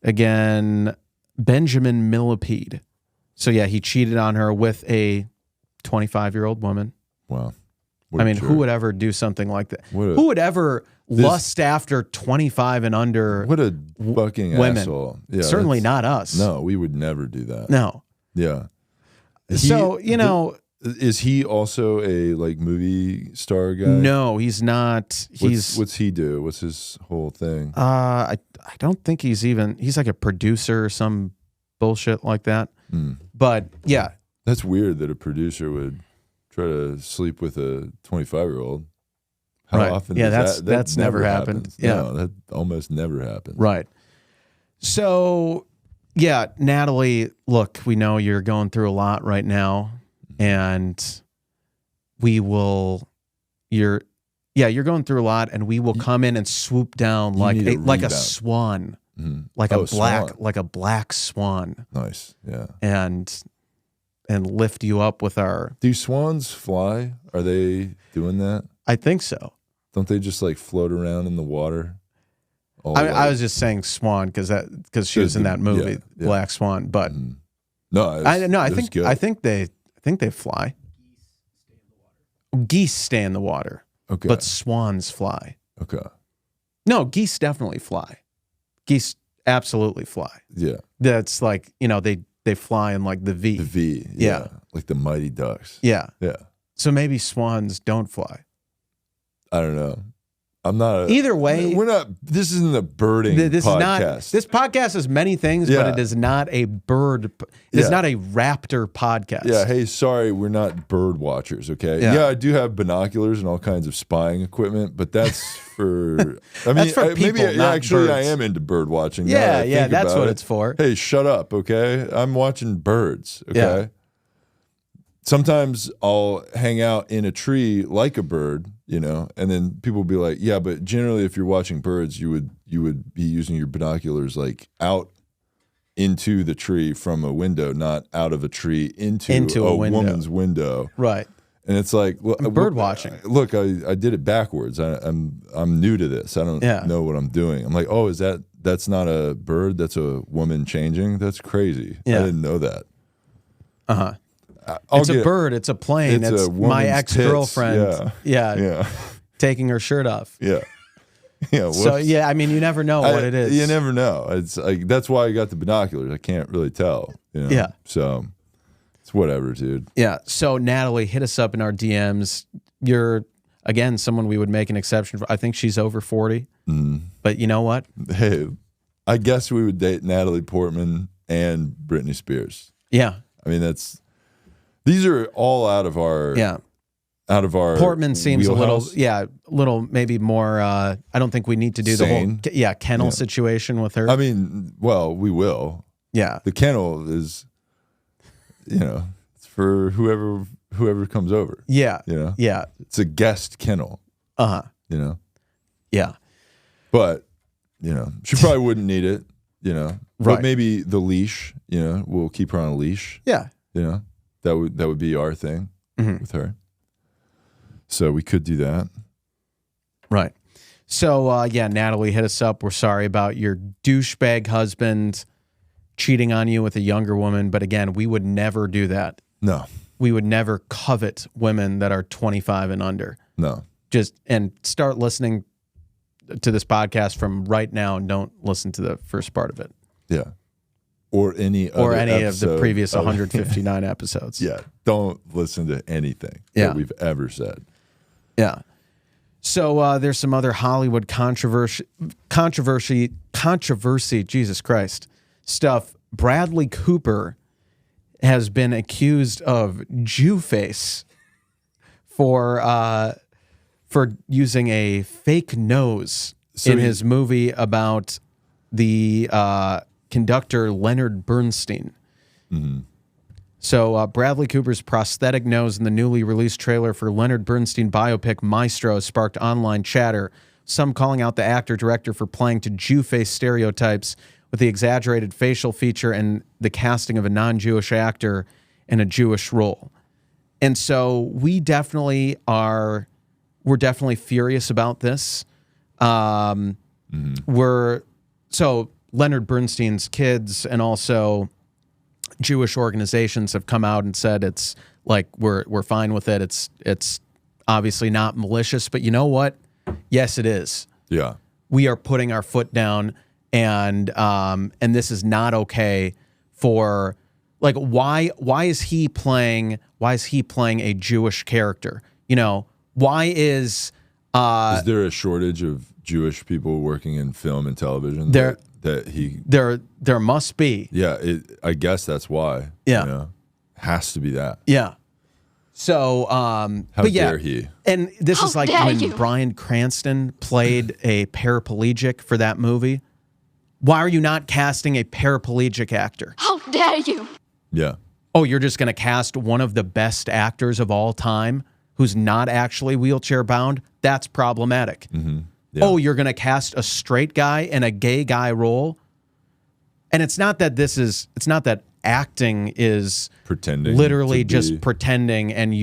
again, Benjamin Millipede. So yeah, he cheated on her with a 25-year-old woman. Wow. I mean, who would ever do something like that? Who would ever lust after 25 and under? What a fucking women? asshole. Yeah, certainly not us. No, we would never do that. No. Yeah. So, is he also a like movie star guy? No, he's not. What's he do? What's his whole thing? I don't think he's like a producer or some bullshit like that. But yeah. That's weird that a producer would try to sleep with a 25-year-old. How often? Yeah, does that's never happened. Yeah, no, that almost never happens. Right. So, yeah, Natalie, look, we know you're going through a lot right now, and you're going through a lot, and we will come in and swoop down like a swan, like a black swan. Nice, yeah, and lift you up with our. Do swans fly? Are they doing that? I think so. Don't they just like float around in the water? I was just saying swan because she was in that movie, Black Swan. But I think they fly. Geese stay in the water. Okay, but swans fly. Okay. No, geese definitely fly. Geese absolutely fly. Yeah. That's like they fly in like the V. The V. Yeah. Like the Mighty Ducks. Yeah. Yeah. So maybe swans don't fly. I don't know. I'm not. Either way, we're not. This isn't a birding podcast. This podcast is many things, but it is not a bird. It is not a raptor podcast. Yeah. Hey, sorry, we're not bird watchers. Okay. Yeah, I do have binoculars and all kinds of spying equipment, but that's for. I mean, that's for people, maybe not actually, birds. I am into bird watching. Yeah. That's what it's for. Hey, shut up. Okay, I'm watching birds. Okay. Yeah. Sometimes I'll hang out in a tree like a bird, and then people will be like, "Yeah, but generally, if you're watching birds, you would be using your binoculars like out into the tree from a window, not out of a tree into a woman's window." Right. And it's like bird watching. Look, I did it backwards. I'm new to this. I don't know what I'm doing. I'm like, oh, that's not a bird? That's a woman changing? That's crazy. Yeah. I didn't know that. Uh-huh. It's a bird. It's a plane. It's my ex-girlfriend. Yeah. Taking her shirt off. Yeah. Yeah. So I mean, you never know what it is. You never know. It's like that's why I got the binoculars. I can't really tell. Yeah. So it's whatever, dude. Yeah. So Natalie, hit us up in our DMs. You're again someone we would make an exception for. I think she's over 40. But you know what? Hey, I guess we would date Natalie Portman and Britney Spears. Yeah. I mean, these are all out of our Portman seems wheelhouse. a little maybe more I don't think we need to do Sane. the whole kennel situation with her. I mean, well, we will. Yeah. The kennel is it's for whoever comes over. Yeah. Yeah. It's a guest kennel. Uh-huh. Yeah. But, she probably wouldn't need it, But Right. maybe the leash, we'll keep her on a leash. Yeah. That would be our thing with her. So we could do that. Right. So, Natalie, hit us up. We're sorry about your douchebag husband cheating on you with a younger woman. But again, we would never do that. No. We would never covet women that are 25 and under. No. And start listening to this podcast from right now and don't listen to the first part of it. Yeah. Or any of the previous 159 episodes. Yeah. Don't listen to anything that we've ever said. Yeah. So there's some other Hollywood controversy, Jesus Christ, stuff. Bradley Cooper has been accused of Jew face for using a fake nose in his movie about the conductor Leonard Bernstein. Mm-hmm. So Bradley Cooper's prosthetic nose in the newly released trailer for Leonard Bernstein biopic Maestro sparked online chatter, some calling out the actor-director for playing to Jew-face stereotypes with the exaggerated facial feature and the casting of a non-Jewish actor in a Jewish role. And so we're definitely furious about this. So Leonard Bernstein's kids and also Jewish organizations have come out and said it's like we're fine with it. It's obviously not malicious, but you know what? Yes, it is. Yeah. We are putting our foot down, and this is not okay for, like, why is he playing a Jewish character? You know, why is there a shortage of Jewish people working in film and television? There must be. Yeah, I guess that's why. Yeah. You know? Has to be that. Yeah. So, How dare he? And this How is like dare when you? Bryan Cranston played a paraplegic for that movie. Why are you not casting a paraplegic actor? How dare you? Yeah. Oh, you're just going to cast one of the best actors of all time who's not actually wheelchair bound? That's problematic. Mm-hmm. Yeah. Oh, you're going to cast a straight guy in a gay guy role? And it's not that acting is Pretending. literally just pretending, and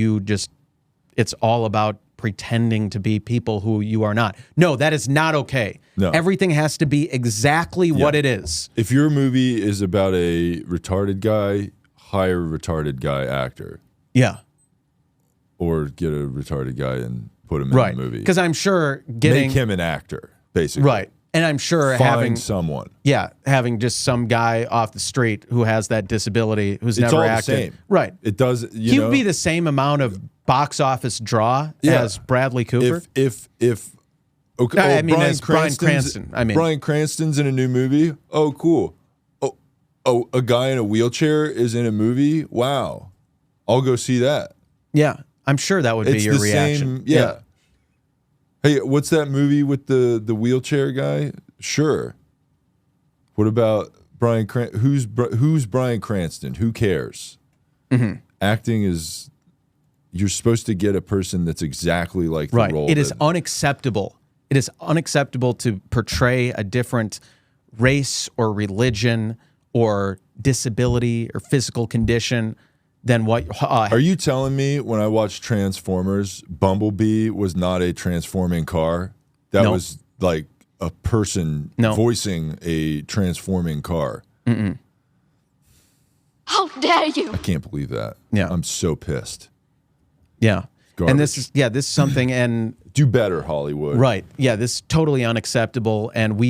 it's all about pretending to be people who you are not. No, that is not okay. No. Everything has to be exactly what it is. If your movie is about a retarded guy, hire a retarded guy actor. Yeah. Or get a retarded guy and put him in Right. the movie. Because I'm sure getting... Make him an actor, basically. Right. And I'm sure Find someone. Yeah, having just some guy off the street who has that disability, who's It's never all acted. the same. Right. It does, He would be the same amount of box office draw as Bradley Cooper. If okay, I mean, Bryan as Bryan Cranston. I mean, Bryan Cranston's in a new movie. Oh, cool. Oh, a guy in a wheelchair is in a movie. Wow, I'll go see that. yeah, I'm sure that would be your reaction. Yeah. Hey, what's that movie with the wheelchair guy? Sure. What about Bryan Cranston? Who's Bryan Cranston? Who cares? Mm-hmm. Acting is, you're supposed to get a person that's exactly like the role. It is unacceptable. It is unacceptable to portray a different race or religion or disability or physical condition than what... Are you telling me when I watched Transformers, Bumblebee was not a transforming car? That was like a person voicing a transforming car. Mm-mm. How dare you? I can't believe that. Yeah. I'm so pissed. Yeah. Garbage. And this is something, and... Do better, Hollywood. Right. Yeah, this is totally unacceptable, and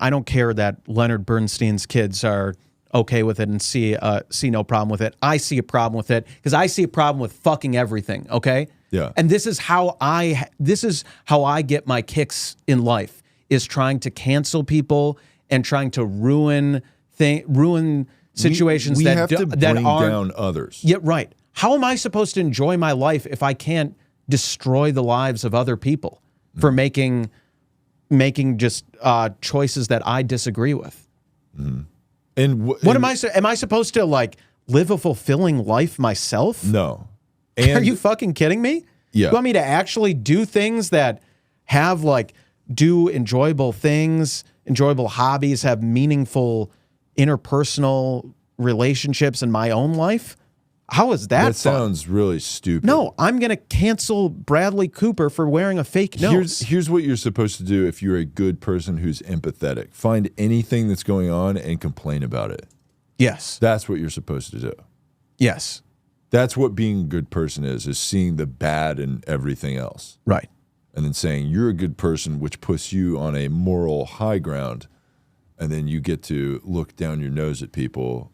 I don't care that Leonard Bernstein's kids are okay with it and see no problem with it. I see a problem with it because I see a problem with fucking everything, okay? Yeah. And this is how I get my kicks in life, is trying to cancel people and trying to ruin situations we that have to bring down others. Yeah, right. How am I supposed to enjoy my life if I can't destroy the lives of other people for making just choices that I disagree with? Mm. And what am I supposed to, like, live a fulfilling life myself? No. Are you fucking kidding me? Yeah. You want me to actually do things that have, like, do enjoyable things, enjoyable hobbies, have meaningful interpersonal relationships in my own life? How is that? That sounds really stupid. No, I'm going to cancel Bradley Cooper for wearing a fake nose. Here's what you're supposed to do if you're a good person who's empathetic. Find anything that's going on and complain about it. Yes. That's what you're supposed to do. Yes. That's what being a good person is seeing the bad in everything else. Right. And then saying you're a good person, which puts you on a moral high ground. And then you get to look down your nose at people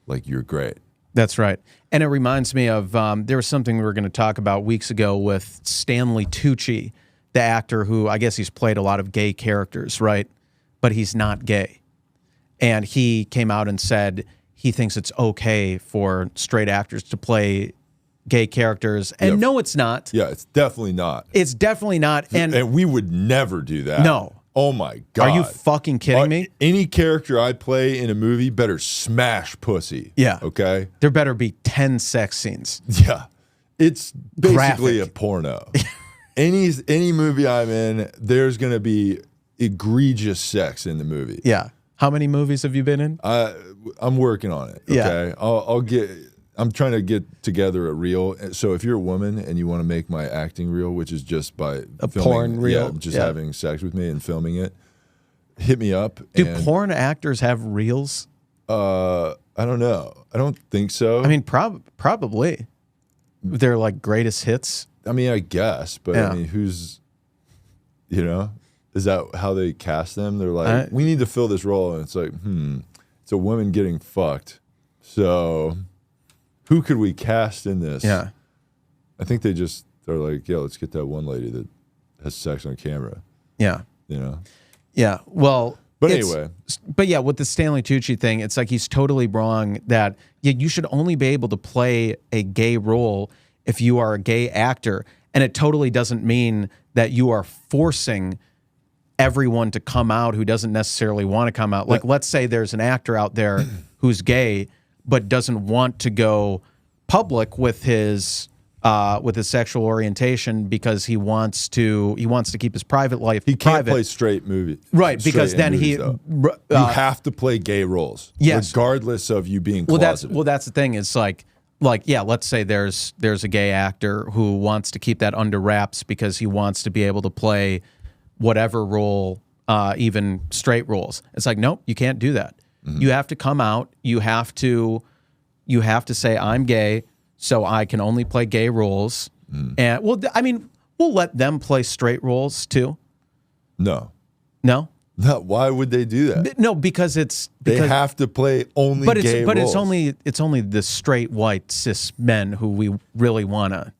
like you're great. That's right. And it reminds me of, there was something we were going to talk about weeks ago with Stanley Tucci, the actor who, I guess he's played a lot of gay characters, right? But he's not gay. And he came out and said he thinks it's okay for straight actors to play gay characters. And no, it's not. Yeah, it's definitely not. It's definitely not. And we would never do that. No. Oh my God. Are you fucking kidding me? Any character I play in a movie better smash pussy. Yeah. Okay? There better be 10 sex scenes. Yeah. It's basically Graphic. a porno. Any movie I'm in, there's going to be egregious sex in the movie. Yeah. How many movies have you been in? I'm working on it. Okay? Yeah. I'm trying to get together a reel. So if you're a woman and you want to make my acting reel, which is just by porn reel, having sex with me and filming it, hit me up. Do porn actors have reels? I don't know. I don't think so. I mean, probably. They're like greatest hits. I mean, I guess, but I mean, who's, is that how they cast them? They're like, we need to fill this role. And it's like, it's a woman getting fucked. So who could we cast in this? Yeah. I think they're like, yeah, let's get that one lady that has sex on camera. Yeah. Yeah. Well, but anyway. But yeah, with the Stanley Tucci thing, it's like he's totally wrong that you should only be able to play a gay role if you are a gay actor. And it totally doesn't mean that you are forcing everyone to come out who doesn't necessarily want to come out. Like, let's say there's an actor out there who's gay but doesn't want to go public with his sexual orientation because he wants to keep his private life. He can't play straight movie, right? Because then you have to play gay roles, regardless of you being closeted. That's the thing. It's like yeah. Let's say there's a gay actor who wants to keep that under wraps because he wants to be able to play whatever role, even straight roles. It's like, nope, you can't do that. Mm-hmm. You have to come out. You have to say, I'm gay, so I can only play gay roles. And we'll let them play straight roles too. No. Why would they do that? No, because they have to play only gay roles. But it's only the straight white cis men who we really want to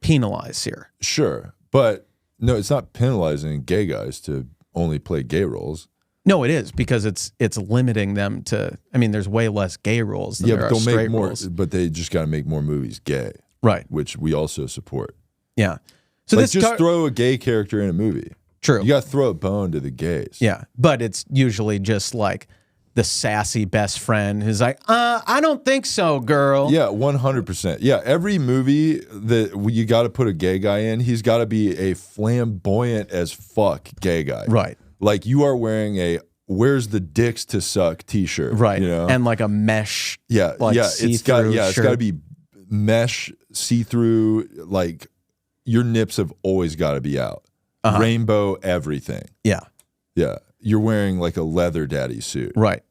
penalize here. Sure, but no, it's not penalizing gay guys to only play gay roles. No, it is, because it's limiting them to. I mean, there's way less gay roles than there are straight roles. But they just got to make more movies gay, right? Which we also support. Yeah. So like, just throw a gay character in a movie. True. You got to throw a bone to the gays. Yeah, but it's usually just like the sassy best friend who's like, I don't think so, girl. Yeah, 100%. Yeah, every movie that you got to put a gay guy in, he's got to be a flamboyant as fuck gay guy. Right. Like you are wearing a "Where's the dicks to suck" T-shirt, right? And like a mesh, it's got to be mesh, see-through. Like your nips have always got to be out, rainbow, everything. Yeah. You're wearing like a leather daddy suit, right?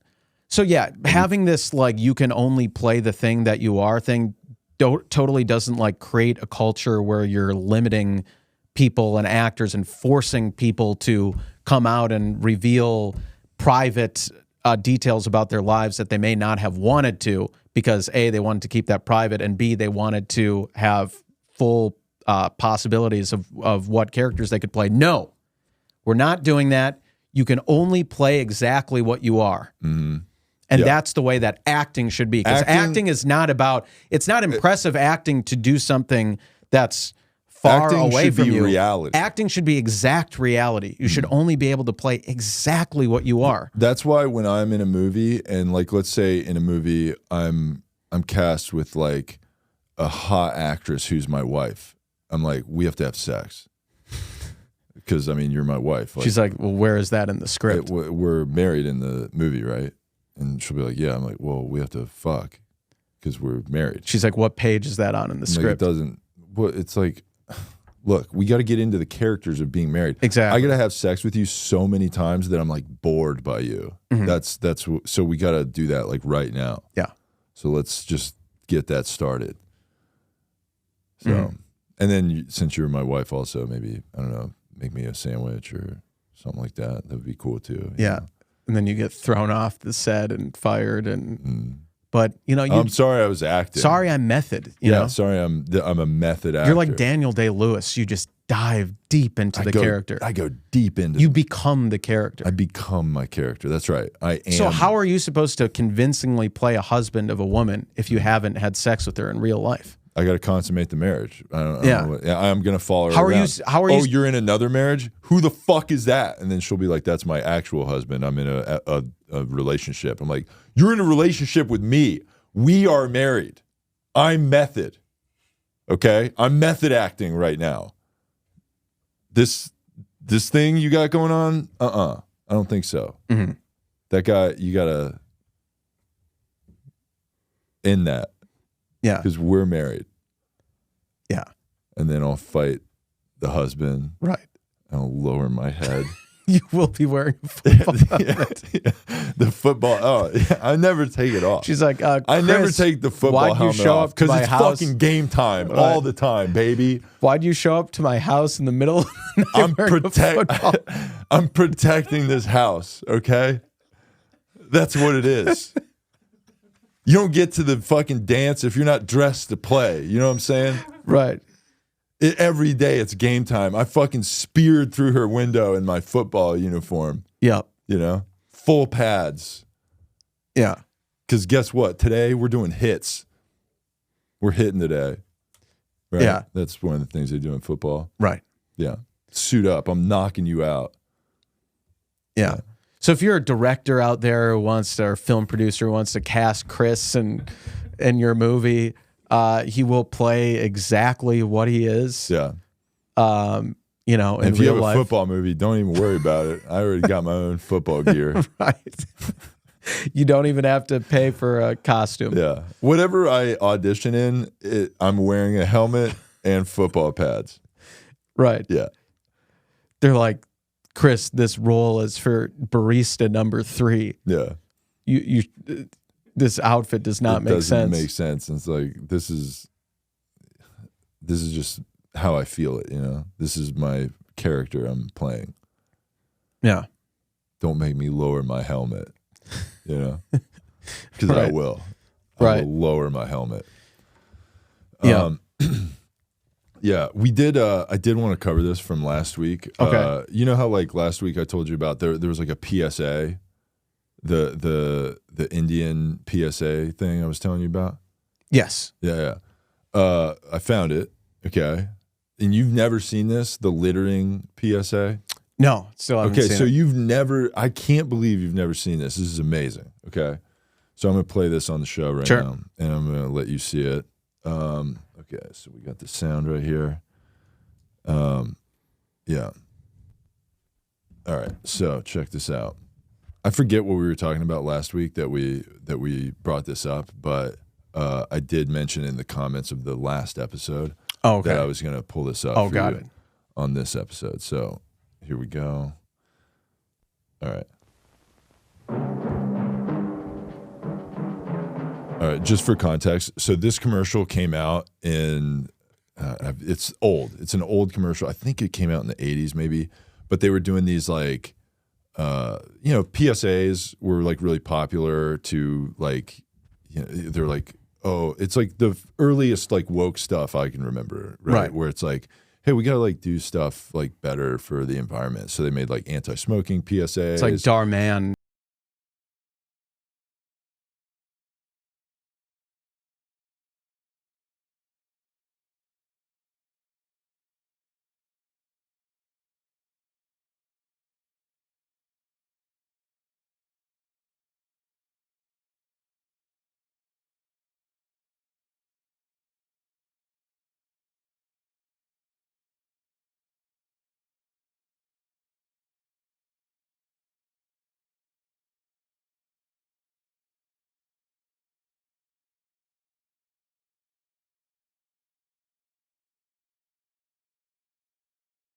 So yeah, having this like you can only play the thing that you are thing totally doesn't like create a culture where you're limiting people and actors and forcing people to come out and reveal private details about their lives that they may not have wanted to, because A, they wanted to keep that private, and B, they wanted to have full possibilities of what characters they could play. No, we're not doing that. You can only play exactly what you are. Mm-hmm. And that's the way that acting should be. Because acting is not about, it's not impressive acting to do something that's far away from you. Reality. Acting should be exact reality. You should only be able to play exactly what you are. That's why when I'm in a movie, and like let's say in a movie I'm cast with like a hot actress who's my wife, I'm like, we have to have sex. Because I mean, you're my wife. Like, she's like, well, where is that in the script? We're married in the movie, right? And she'll be like, yeah. I'm like, well, we have to fuck because we're married. She's like, what page is that on in the script? Like, it doesn't. Well, it's like, look, we got to get into the characters of being married. Exactly. I got to have sex with you so many times that I'm like bored by you. Mm-hmm. So we got to do that like right now. Yeah. So let's just get that started. So, and then since you're my wife, also maybe I don't know, make me a sandwich or something like that. That would be cool too. Yeah. And then you get thrown off the set and fired, and but you know, I'm sorry I was acting. Sorry, I'm method. You know? Sorry, I'm a method actor. You're like Daniel Day-Lewis. You just dive deep into the character. I go deep into. You become the character. I become my character. That's right. I am. So how are you supposed to convincingly play a husband of a woman if you haven't had sex with her in real life? I got to consummate the marriage. I don't know I'm going to follow her around. How are you? Oh, you're in another marriage? Who the fuck is that? And then she'll be like, that's my actual husband. I'm in a relationship. I'm like, you're in a relationship with me. We are married. I'm method. Okay? I'm method acting right now. This thing you got going on? I don't think so. Mm-hmm. That guy, you got to end that. Yeah. Because we're married. Yeah. And then I'll fight the husband. Right. I'll lower my head. You will be wearing a football helmet. The football. Oh, yeah, I never take it off. She's like, Chris, I never take the football why'd you helmet show off up to because my it's house? fucking game time all the time, baby. Why'd you show up to my house in the middle of the night wearing a football? I'm protecting this house, okay? That's what it is. You don't get to the fucking dance if you're not dressed to play. You know what I'm saying? Right. Every day it's game time. I fucking speared through her window in my football uniform. Yep. You know? Full pads. Yeah. Because guess what? Today we're doing hits. We're hitting today. Right? Yeah. That's one of the things they do in football. Right. Yeah. Suit up. I'm knocking you out. Yeah. So if you're a director out there who wants to, or film producer who wants to cast Chris in your movie, he will play exactly what he is. Yeah. You know, in if you real have a life. football movie, don't even worry about it. I already got my own football gear. Right. You don't even have to pay for a costume. Yeah. Whatever I audition in, I'm wearing a helmet and football pads. Right. Yeah. They're like, Chris, this role is for barista number 3. Yeah. You this outfit does not make sense. It doesn't make sense. And it's like, this is just how I feel it, you know? This is my character I'm playing. Yeah. Don't make me lower my helmet, you know? Because Right. I will. Right. I will lower my helmet. Yeah. Yeah, we did. I did want to cover this from last week. Okay. You know how like last week I told you about there was like a PSA, the Indian PSA thing I was telling you about. Yes. Yeah. I found it. Okay, and you've never seen this, the littering PSA. No, still haven't Okay, seen so it. you've never. I can't believe you've never seen this. This is amazing. Okay, so I'm gonna play this on the show right Sure. now, and I'm gonna let you see it. Okay, so we got the sound right here. Yeah. All right, so check this out. I forget what we were talking about last week that we brought this up, but I did mention in the comments of the last episode that I was going to pull this up for got you it. on this episode. So here we go. All right. All right, just for context, so this commercial came out in, it's old. It's an old commercial. I think it came out in the 80s maybe, but they were doing these like, PSAs were like really popular to like, they're like, oh, it's like the earliest like woke stuff I can remember, right? Where it's like, hey, we got to like do stuff like better for the environment. So they made like anti-smoking PSAs. It's like Darman.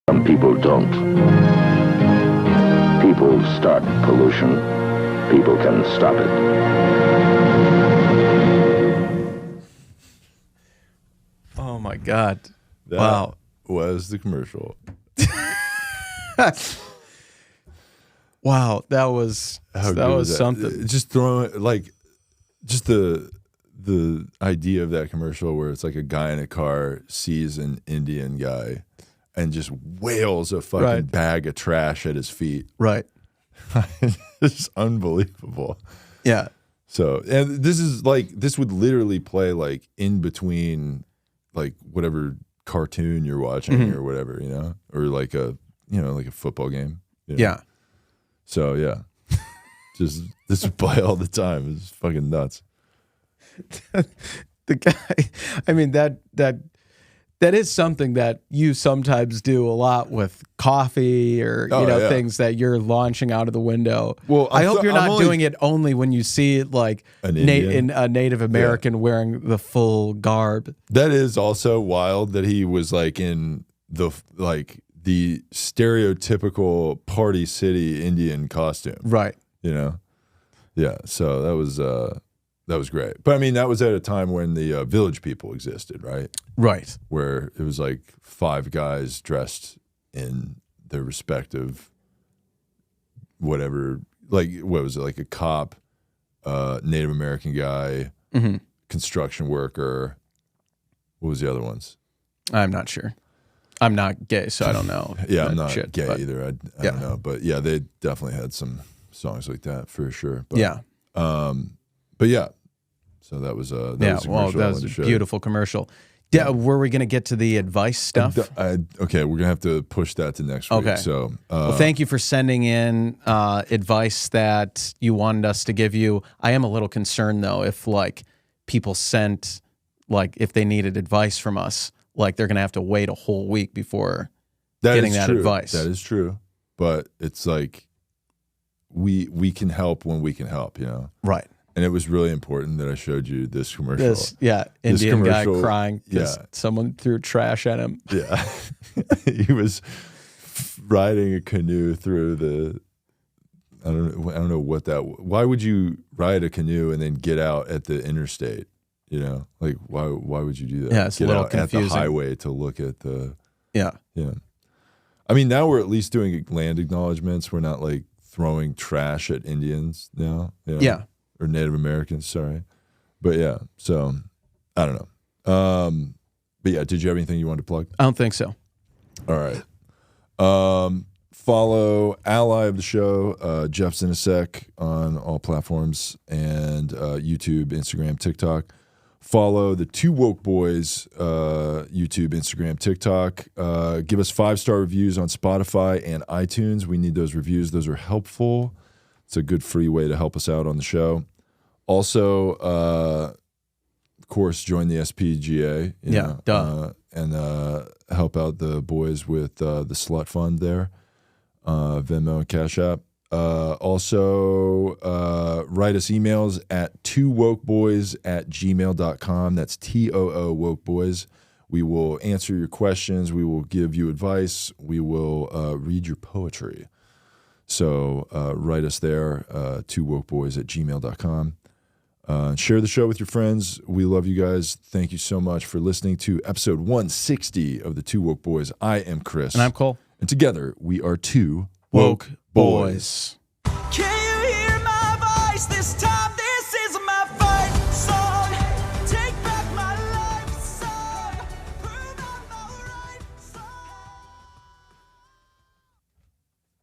Some people don't. People start pollution. People can stop it. Oh my God. That Wow. was the commercial. Wow, that was How that good was is something. Just throwing like, just the idea of that commercial where it's like a guy in a car sees an Indian guy and just wails a fucking bag of trash at his feet. Right. It's unbelievable. Yeah. So, and this is like, this would literally play like in between like whatever cartoon you're watching or whatever, you know, or like a, like a football game. You know? Yeah. So yeah, just this would play all the time. It's fucking nuts. The guy, I mean, that is something that you sometimes do a lot with coffee or things that you're launching out of the window. Well, I hope you're not doing it only when you see like An a Native American wearing the full garb. That is also wild that he was like in the the stereotypical Party City Indian costume. Right. You know? Yeah. So that was great. But I mean, that was at a time when the Village People existed, right? Right. Where it was like 5 guys dressed in their respective whatever, like, what was it, like a cop, Native American guy, construction worker. What was the other ones? I'm not sure. I'm not gay, so I don't know. Yeah, I'm not gay either. I don't know. But yeah, they definitely had some songs like that for sure. But, yeah. But yeah. So that was a that was a beautiful commercial. Yeah, were we going to get to the advice stuff? Okay, we're going to have to push that to next week. So, well, thank you for sending in advice that you wanted us to give you. I am a little concerned, though, if, like, people sent, like, if they needed advice from us, like, they're going to have to wait a whole week before getting that advice. That is true. But it's like we can help when we can help, you know? Right. And it was really important that I showed you this commercial. Indian guy crying because someone threw trash at him. Yeah. He was riding a canoe through the, I don't know what that, why would you ride a canoe and then get out at the interstate? You know, like why would you do that? Yeah, it's get a little out confusing. at the highway to look at the, Yeah. I mean, now we're at least doing land acknowledgements. We're not like throwing trash at Indians now. You know? Yeah. Or Native Americans, sorry. But yeah, so I don't know. But yeah, did you have anything you wanted to plug? I don't think so. All right. Follow ally of the show, Jeff Zinasek, on all platforms and YouTube, Instagram, TikTok. Follow the Two Woke Boys, YouTube, Instagram, TikTok. Give us 5-star reviews on Spotify and iTunes. We need those reviews. Those are helpful. It's a good free way to help us out on the show. Also, of course, join the SPGA. And help out the boys with the Slut Fund there, Venmo and Cash App. Also, write us emails at twowokeboys@gmail.com. That's TOO wokeboys. We will answer your questions. We will give you advice. We will read your poetry. So write us there, twowokeboys@gmail.com. Share the show with your friends. We love you guys. Thank you so much for listening to episode 160 of the Two Woke Boys. I am Chris. And I'm Cole. And together we are Two Woke Boys. Can you hear my voice this time?